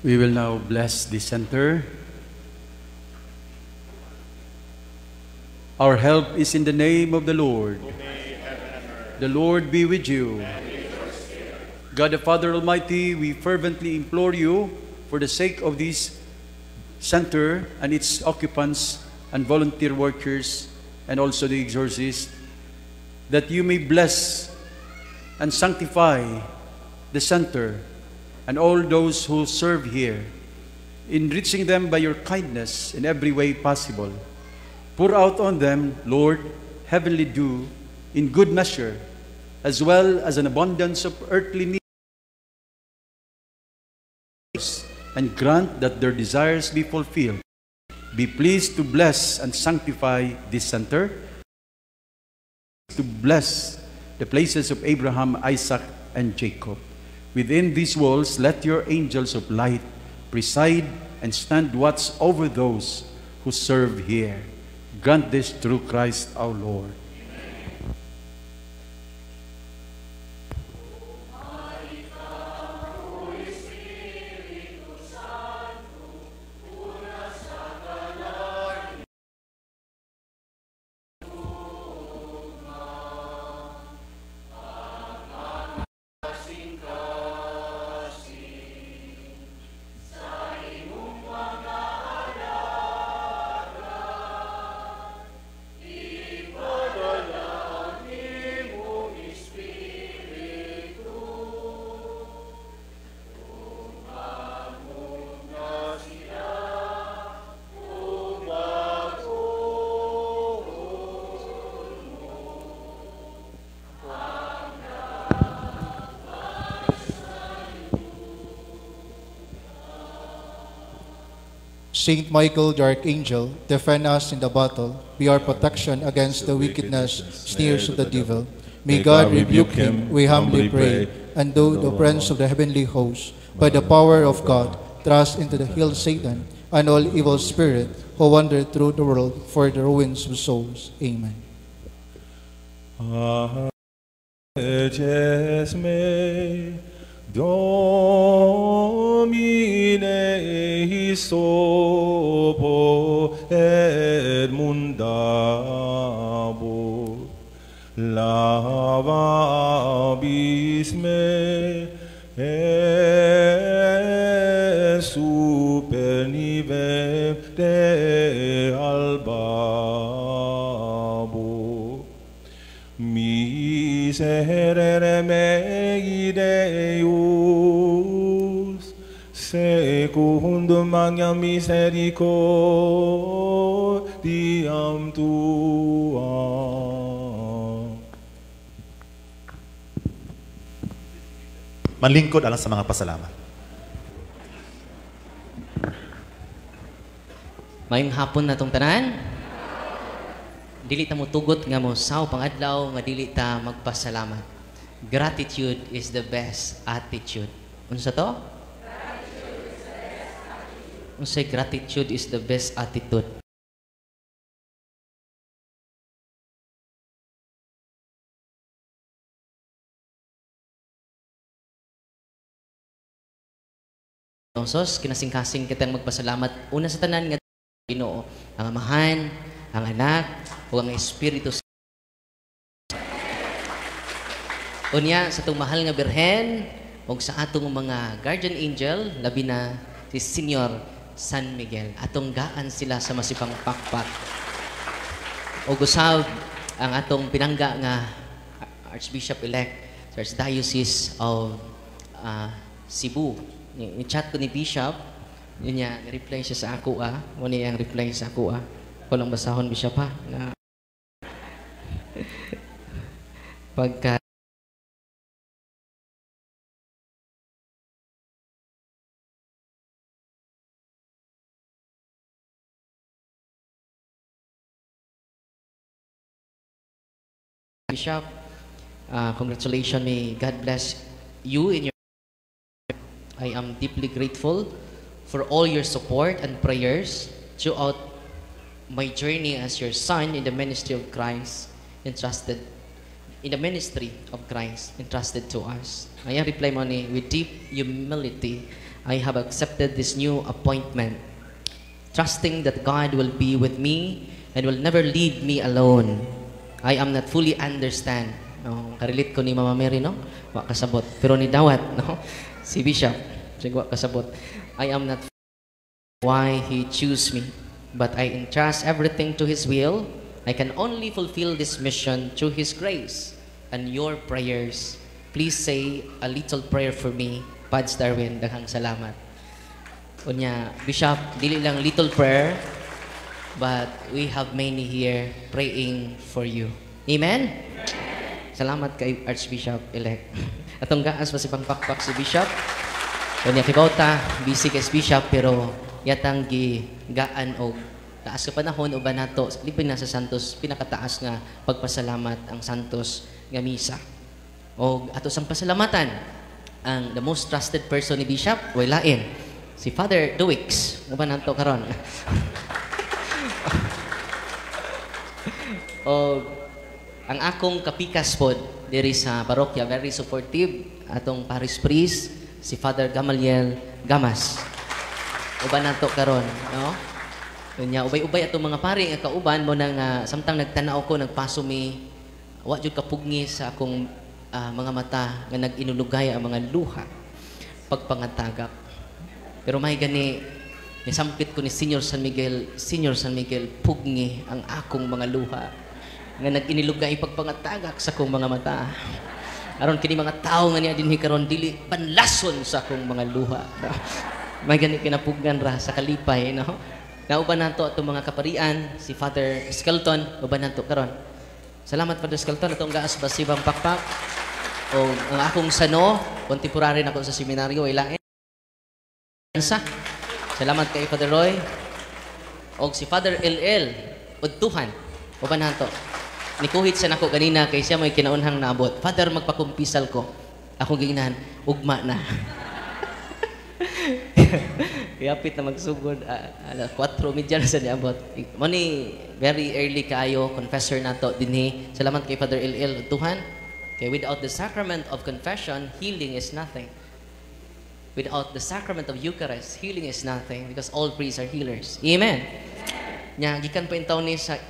We will now bless the center. Our help is in the name of the Lord. The Lord be with you. God the Father Almighty, we fervently implore you for the sake of this center and its occupants and volunteer workers and also the exorcists, that you may bless and sanctify the center and all those who serve here, enriching them by your kindness in every way possible. Pour out on them, Lord, heavenly dew in good measure, as well as an abundance of earthly needs, and grant that their desires be fulfilled. Be pleased to bless and sanctify this center, to bless the places of Abraham, Isaac, and Jacob. Within these walls, let your angels of light preside and stand watch over those who serve here. Grant this through Christ our Lord. Saint Michael the Archangel, defend us in the battle. Be our protection against the wickedness, sneers of the devil. May God rebuke him, we humbly pray. And do the prince of the heavenly host, by the power of God, thrust into the hill Satan and all evil spirit who wander through the world for the ruins of souls. Amen. Domine hisopo et mundabo lavabis me et super nivem de albabo miserere mei Deus secundum magnam misericordiam tuam. Manlingkod alang sa mga pasalamat. Mayong hapon na tong tanan. Dili ta mo tugot nga mo saw pangadlaw nga dili ta magpasalamat. Gratitude is the best attitude. Unsa to? Unsay gratitude is the best attitude. Sos kinasing-kasing kitang magpasalamat una sa tanan nga Ginoo, ang Amahan, ang Anak, ug ang Espiritu Santo. Unya sa itong mahal nga Birhen ug sa atong mga guardian angel, labi na si Senior San Miguel. Atong gaan sila sa masipang pakpak. Ug usab ang atong pinangga nga Archbishop-elect sa Archdiocese of Cebu. Ni-chat ko ni Bishop, yun niya, reply siya sa ako Muna yung reply sa ako Walang basahon, Bishop na pagka Bishop, congratulations, may God bless you in your I am deeply grateful for all your support and prayers throughout my journey as your son in the ministry of Christ entrusted to us. I reply mo ni, with deep humility, I have accepted this new appointment, trusting that God will be with me and will never leave me alone. I am not fully understand. No, karelate ko ni Mama Mary, no? Wa kasabot. Pero ni Dawat, no? Si Bishop, wa kasabot. I am not why He choose me, but I entrust everything to His will. I can only fulfill this mission through His grace and your prayers. Please say a little prayer for me. Pads Darwin, daghang salamat. Unya, Bishop, dili lang little prayer, but we have many here praying for you. Amen? Salamat kay Archbishop-elect. Atong gaas pa si pangpakpak si Bishop. Unya kibawta, busy kay Bishop, pero yatang gaan og taas ka panahon o ba nato, lipin na sa Santos, pinakataas nga pagpasalamat ang Santos nga misa. O ato sang pasalamatan, ang the most trusted person ni Bishop, way lain. Si Father Duwix. Uban nato karon. O ang akong kapikas pod diri sa parokya, very supportive atong parish priest si Father Gamaliel Gamas. Uban nato karon, no? Kanya ubay-ubay atong mga pari nga kauban mo nang samtang nagtanaw ko nagpaso mi wa jud kapugni sa akong mga mata nga nag-inulugay ang mga luha pagpangatagak. Pero may gani nisampit ko ni Senior San Miguel pugni ang akong mga luha nga nag-inilugay pagpangatagak sa akong mga mata. Aron kini mga tao nga niya dinhi karon dili panlason sa akong mga luha. May gani kinapugnan ra sa kalipay, no? Nauban nato atong mga kaparian si Father Skelton, uban nato karon. Salamat Father Skelton atong gaas basibang pakpak. O ang akong sano, contemporary na ako sa seminaryo ilain. Salamat kay Father Roy. O si Father LL Udtuhan, uban nato. Nikuhit siya nako ganina kay siya may kinaunhang naabot. Father, magpakumpisal ko. Ako ginahan, ugma na. Kayapit na magsugod. 4:30 na sa niabot. Mani, very early kayo, confessor na to dinhi. Salamat kay Father LL Tuhan. Okay, without the sacrament of confession, healing is nothing. Without the sacrament of Eucharist, healing is nothing because all priests are healers. Amen. Nya, gikan pa intaw ni sa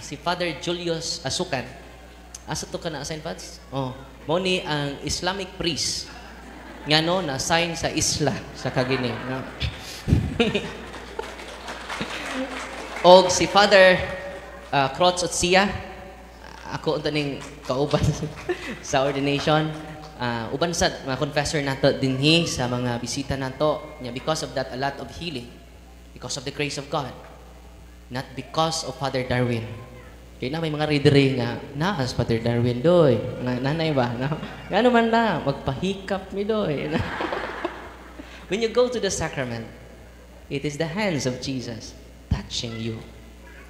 si Father Julius Asukan. Asa to ka na assign pads? Oh, mo ni ang Islamic priest. Nga no, na-assign sa isla sa kagini. No? O si Father Krotz Otsia, ako unta ning kauban sa ordination. Uban sad mga confessor nato dinhi sa mga bisita nato. Because of that, a lot of healing. Because of the grace of God. Not because of Father Darwin. Kaya na may mga readery nga, naas Father Darwin, doy. Nanay ba? No? Gano man na, magpahikap mi, doy. When you go to the sacrament, it is the hands of Jesus touching you.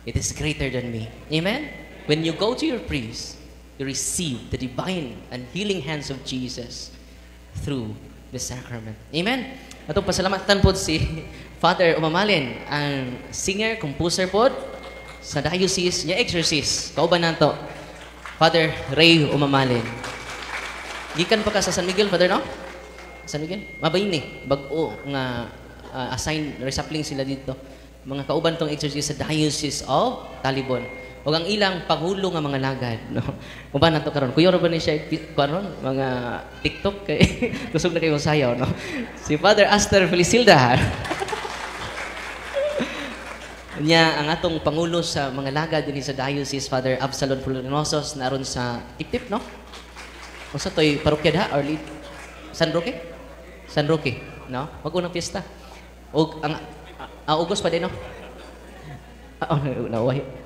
It is greater than me. Amen? When you go to your priest, you receive the divine and healing hands of Jesus through the sacrament. Amen? Atong pasalamatan po si Father Umamalin, ang singer, composer po sa diocese niya exorcist. Kauban nato, Father Ray Umamalin. Gikan pa ka sa San Miguel, Father, no? San Miguel? Mabayin ni. Bag-o nga assign, resapling sila dito. Mga kauban tong exorcist sa diocese of Talibon. O ang ilang pangulo nga mga lagad, no? Uban nato karon. Kuya ra ba ni siya karon mga TikTok kay kusog na kayong sayaw, no? Si Father Aster Felicilda. Nya ang atong pangulo sa mga lagad dinhi sa diocese, Father Absalon Fulanosos, naron sa Tiptip, no? O sa toy parokya da or San Roque? San Roque, no? Mag-unang piyesta. O ang August pa din, no?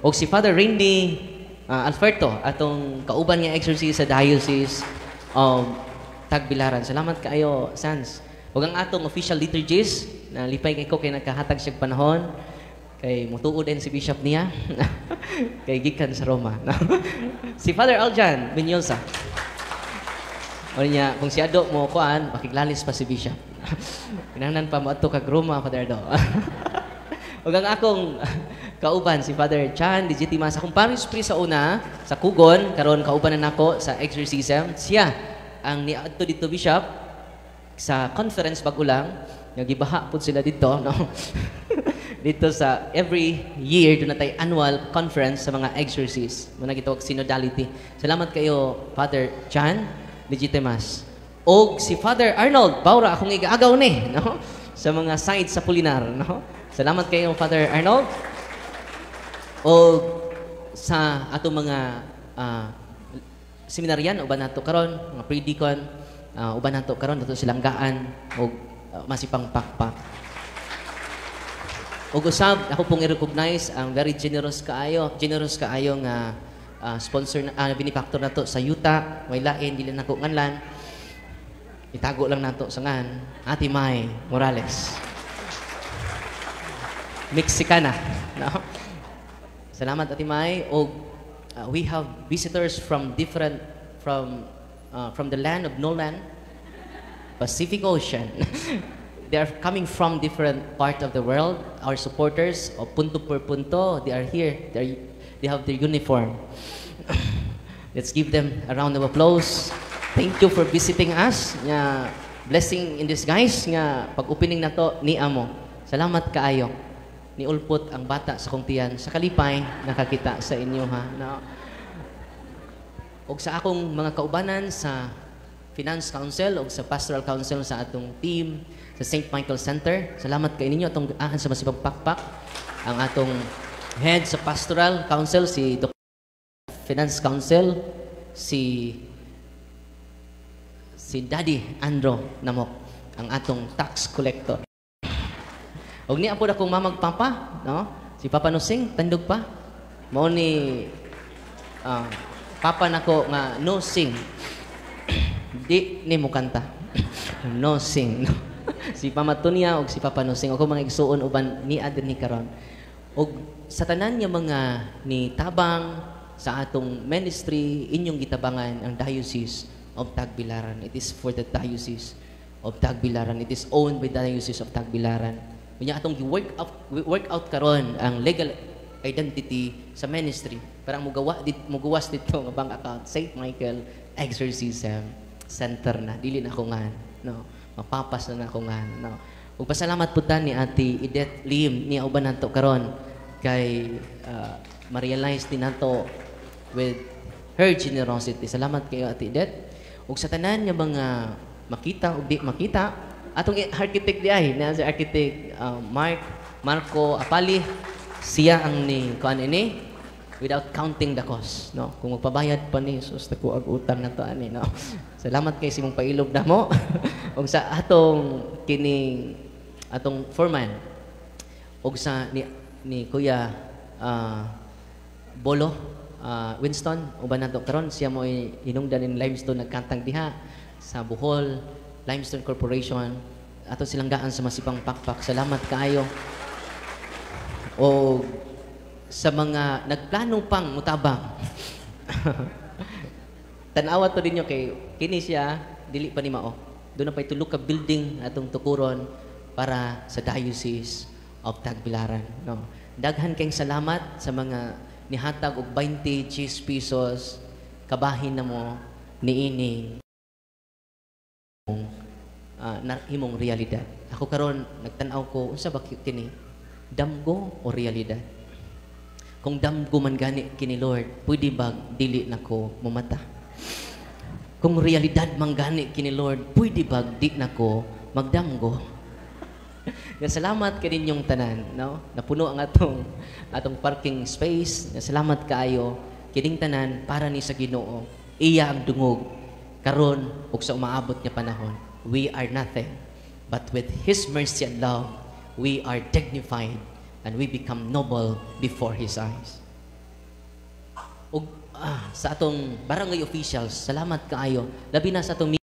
O si Father Randy Alberto, atong kauban nga exorcist sa diocese Tagbilaran. Salamat kaayo, Sans. O ang atong official liturgies, na lipay kay ko kay nagkahatag siyang panahon. Kay mutuod din si Bishop niya. Kay gikan sa Roma. Si Father Aljan Binyosa. O niya, kung si Ado mo kuan, makiglalis pa si Bishop. Pinangnan pa mo ato kag Roma, Father Ado. O ang akong kauban, si Father Chan Digitimas. Akong parish priest sa una, sa Kugon, karon kauban na nako sa exorcism. Siya ang niadto dito, Bishop, sa conference bago lang. Nagibaha po sila dito, no? Dito sa every year, doon na tayo annual conference sa mga exorcists. Muna gitawag synodality. Salamat kayo, Father Chan Legitimas. O si Father Arnold Baura, akong igaagaw ni, no? Sa mga sites sa Pulinar, no? Salamat kayo, Father Arnold. O sa atong mga seminaryan, uban nato karon, mga pre-deacon, uban nato karon, nato silanggaan, o masipang pakpak. Ug usab ako pong i-recognize ang very generous kaayo nga sponsor na benefactor nato sa yuta, way lain dili nako nganlan. Itago lang nato sa ngan Ate May Morales. Mexicana, no? Salamat Ate May. Og we have visitors from the land of Nolan. Pacific Ocean. They are coming from different part of the world. Our supporters, o punto per punto, they are here. They have their uniform. Let's give them a round of applause. Thank you for visiting us. Nga blessing in disguise nga pag-opening na to ni amo. Salamat kaayo. Ni ulpot ang bata sa kong tiyan sa kalipay nakakita sa inyo ha. No. Og sa akong mga kaubanan sa Finance Council o sa Pastoral Council sa atong team sa St. Michael Center. Salamat kay ninyo atong ahan sa masibang pakpak. Ang atong head sa Pastoral Council si Dr. Finance Council si Daddy Andro Namok, ang atong tax collector. Og niya po akong mamagpapa, no? Si Papa Nosing tandog pa. Mao ni papa nako nga no sing. Di ni mo kanta. No sing. No. Si Pamatunia og si Papa Nosing ako mga igsuon uban ni adin ni karon. Og sa tanan niya mga ni tabang sa atong ministry inyong gitabangan ang Diocese of Tagbilaran. It is for the Diocese of Tagbilaran. It is owned by the Diocese of Tagbilaran. Kanya atong work out karon ang legal identity sa ministry. Parang mugawas dito nga bank account St. Michael Exorcism Center na. Dili na ako nga. No? Mapapas na ako nga. No? Ug pasalamat po ni Ate Edith Lim ni uban nato karon kay ma-realize din nato with her generosity. Salamat kayo Ate Edith. Ug sa tanan nga mga makita o di makita, atong architect di ay, na si architect Marco Apali, siya ang ni kuan ini without counting the cost, no? Kung magpabayad pa ni sus ko ag utang na to ani, no? Salamat kay simong pailog na mo. ug sa atong kining atong foreman ug sa ni Kuya Bolo Winston, uban nato karon siya mo hinungdan in Limestone nagkantang diha sa Bohol Limestone Corporation. Ato silang gaan sa masipang pakpak. Salamat kaayo. O sa mga nagplano pang mutabang. Tanawa to dinyo kay kini siya dili pa ni mao. Doon na pa itulog ka building atong tukuron para sa Diocese of Tagbilaran, no. Daghan kayong salamat sa mga nihatag og 20 pesos kabahin na mo niining himong realidad. Ako karon nagtan-aw ko unsa ba kini? Damgo o realidad? Kung damgo man gani kini Lord, pwede ba dili nako mamata? Kung realidad man gani kini Lord, pwede ba di nako magdamgo? Salamat kay ninyong tanan, no? Napuno ang atong parking space. Salamat kaayo kining tanan para ni sa Ginoo. Iya ang dungog karon ug sa umaabot nga panahon. We are nothing, but with His mercy and love, we are dignified and we become noble before His eyes. Ug sa atong barangay officials, salamat kaayo. Labi na sa atong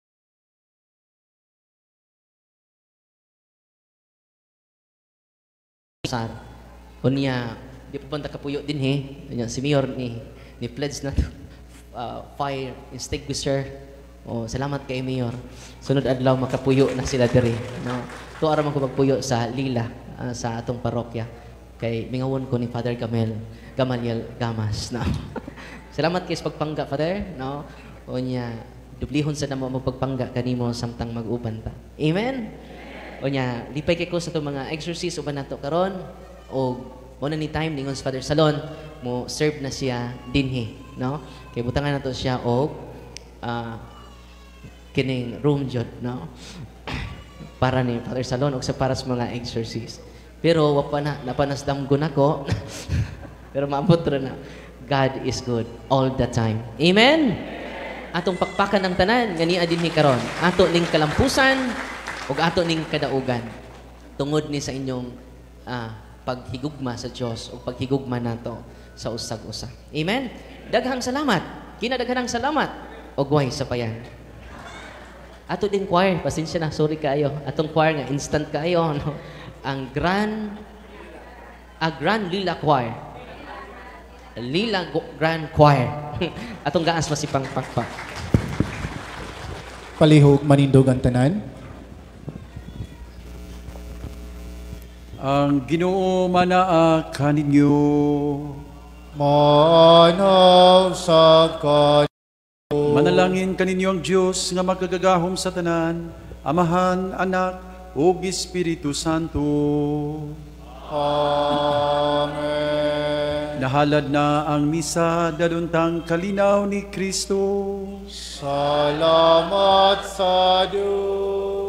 Unya, di pa punta kapuyo din si Mayor ni pledge na fire extinguisher. Salamat kay Mayor. Sunod adlaw makapuyo na sila diri. No? Tuara man ko magpuyo sa Lila sa atong parokya. Kay mingawon ko ni Father Gamaliel Gamas. No? Salamat kay sa pagpangga, Father. No? Unya, dublihon sa namo magpagpangga kanimo samtang mag-uban ta. Amen. Unya, lipay kay ko sa itong mga exorcist uban nato karon o mo na ni time ningon sa Father Salon mo serve na siya dinhi, no? Kay butangan nato siya og kining room jud, no? Para ni Father Salon og para sa mga exorcist. Pero wa pa na napanasdam ko nako. Pero maabot ra na. God is good all the time. Amen. Atong pakpakan ng tanan nga niya dinhi karon. Ato ning kalampusan ug ato ning kadaugan tungod ni sa inyong paghigugma sa Dios ug paghigugma nato sa usag-usa. Amen. Daghang salamat. Kinadaghang salamat ug way sa payan. Ato din choir, pasensya na, sorry kaayo. Atong choir nga instant kaayo, no? Ang Grand Lila Choir. Grand Choir. Atong gaas masipang pakpak. Palihog manindog ang tanan. Ang Ginoo manaa kaninyo. Manaw sa Manalangin kaninyo ang Diyos nga magkagagahom sa tanan, Amahan, Anak, ug Espiritu Santo. Amen. Nahalad na ang misa, daluntang kalinaw ni Kristo. Salamat sa Diyos.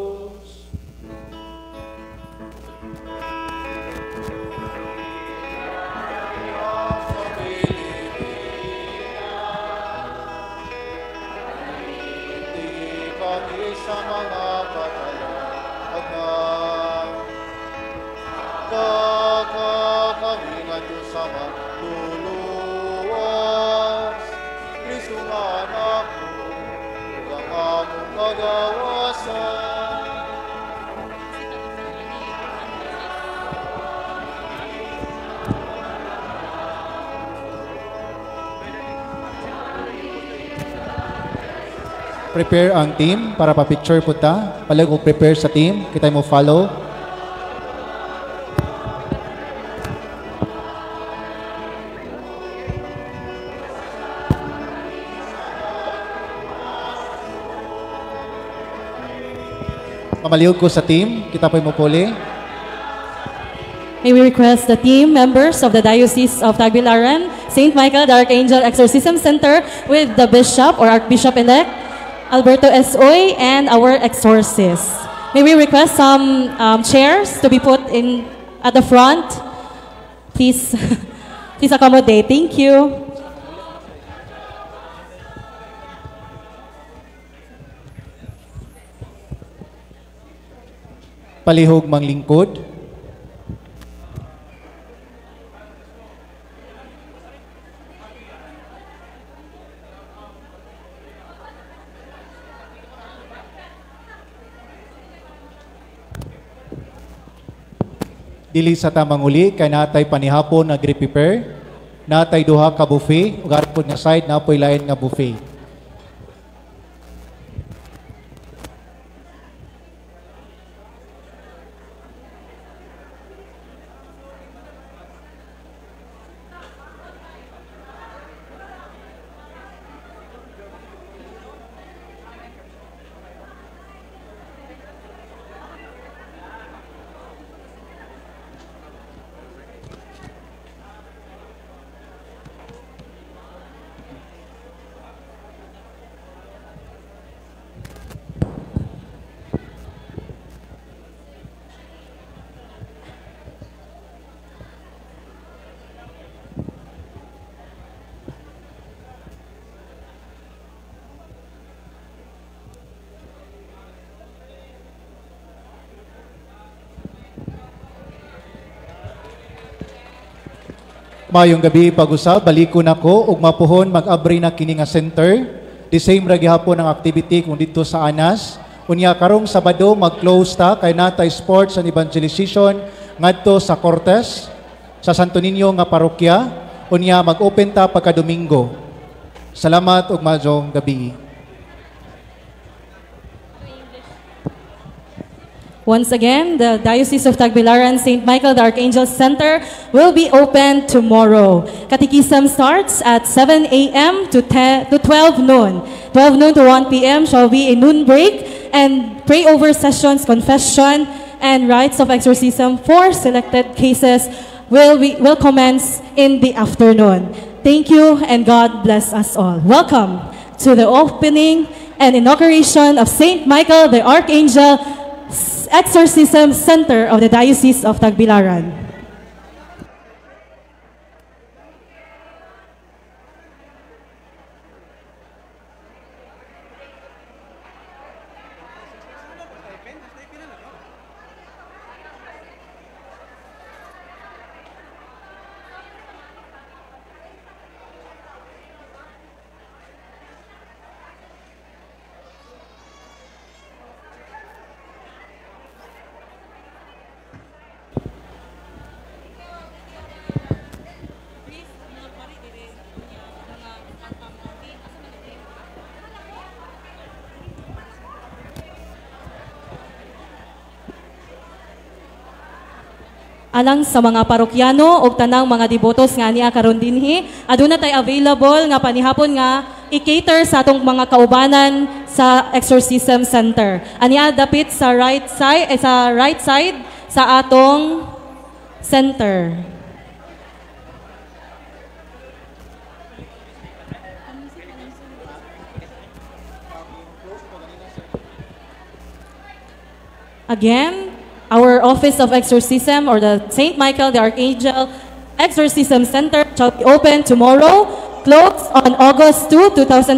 Sa mga katalagan, kakakamingan Diyos sa matuluwas, Kristo nga anak mo, ug ang among kagawasan. Prepare ang team para pa-picture po ta. Palag og prepare sa team. Kita mo follow. Pamalihog ko sa team. Kita po mo puli. May we request the team members of the Diocese of Tagbilaran, St. Michael the Archangel Exorcism Center with the Bishop or Archbishop-elect Alberto S. Oy and our exorcist. May we request some chairs to be put in at the front? Please, please accommodate. Thank you. Palihog mang lingkod. Dili sa tamang uli, kay natay panihapon na prepare, natay duha ka buffet, ug arpod nga side napoy lain nga buffet. Mayong gabi pag-usab, baliko na ko ug mapuhon mag-abri na kini nga center. The same ra gihapon ang activity kung dito sa Anas. Unya karong Sabado mag-close ta kay natay sports and evangelization ngadto sa Cortes sa Santo Niño nga parokya. Unya mag-open ta pagka Domingo. Salamat ug maayong gabi. Once again, the Diocese of Tagbilaran St. Michael the Archangel Center will be open tomorrow. Catechism starts at 7 a.m. to 12 noon. 12 noon to 1 p.m. shall be a noon break, and pray over sessions, confession, and rites of exorcism for selected cases will commence in the afternoon. Thank you, and God bless us all. Welcome to the opening and inauguration of St. Michael the Archangel Exorcism Center of the Diocese of Tagbilaran. alang sa mga parokyano ug tanang mga devotos nga niya karon dinhi. Aduna tay available nga panihapon nga i-cater sa atong mga kaubanan sa exorcism center. Aniya dapit sa right side sa atong center. Again, our Office of Exorcism or the St. Michael the Archangel Exorcism Center shall be open tomorrow, closed on August 2, 2020.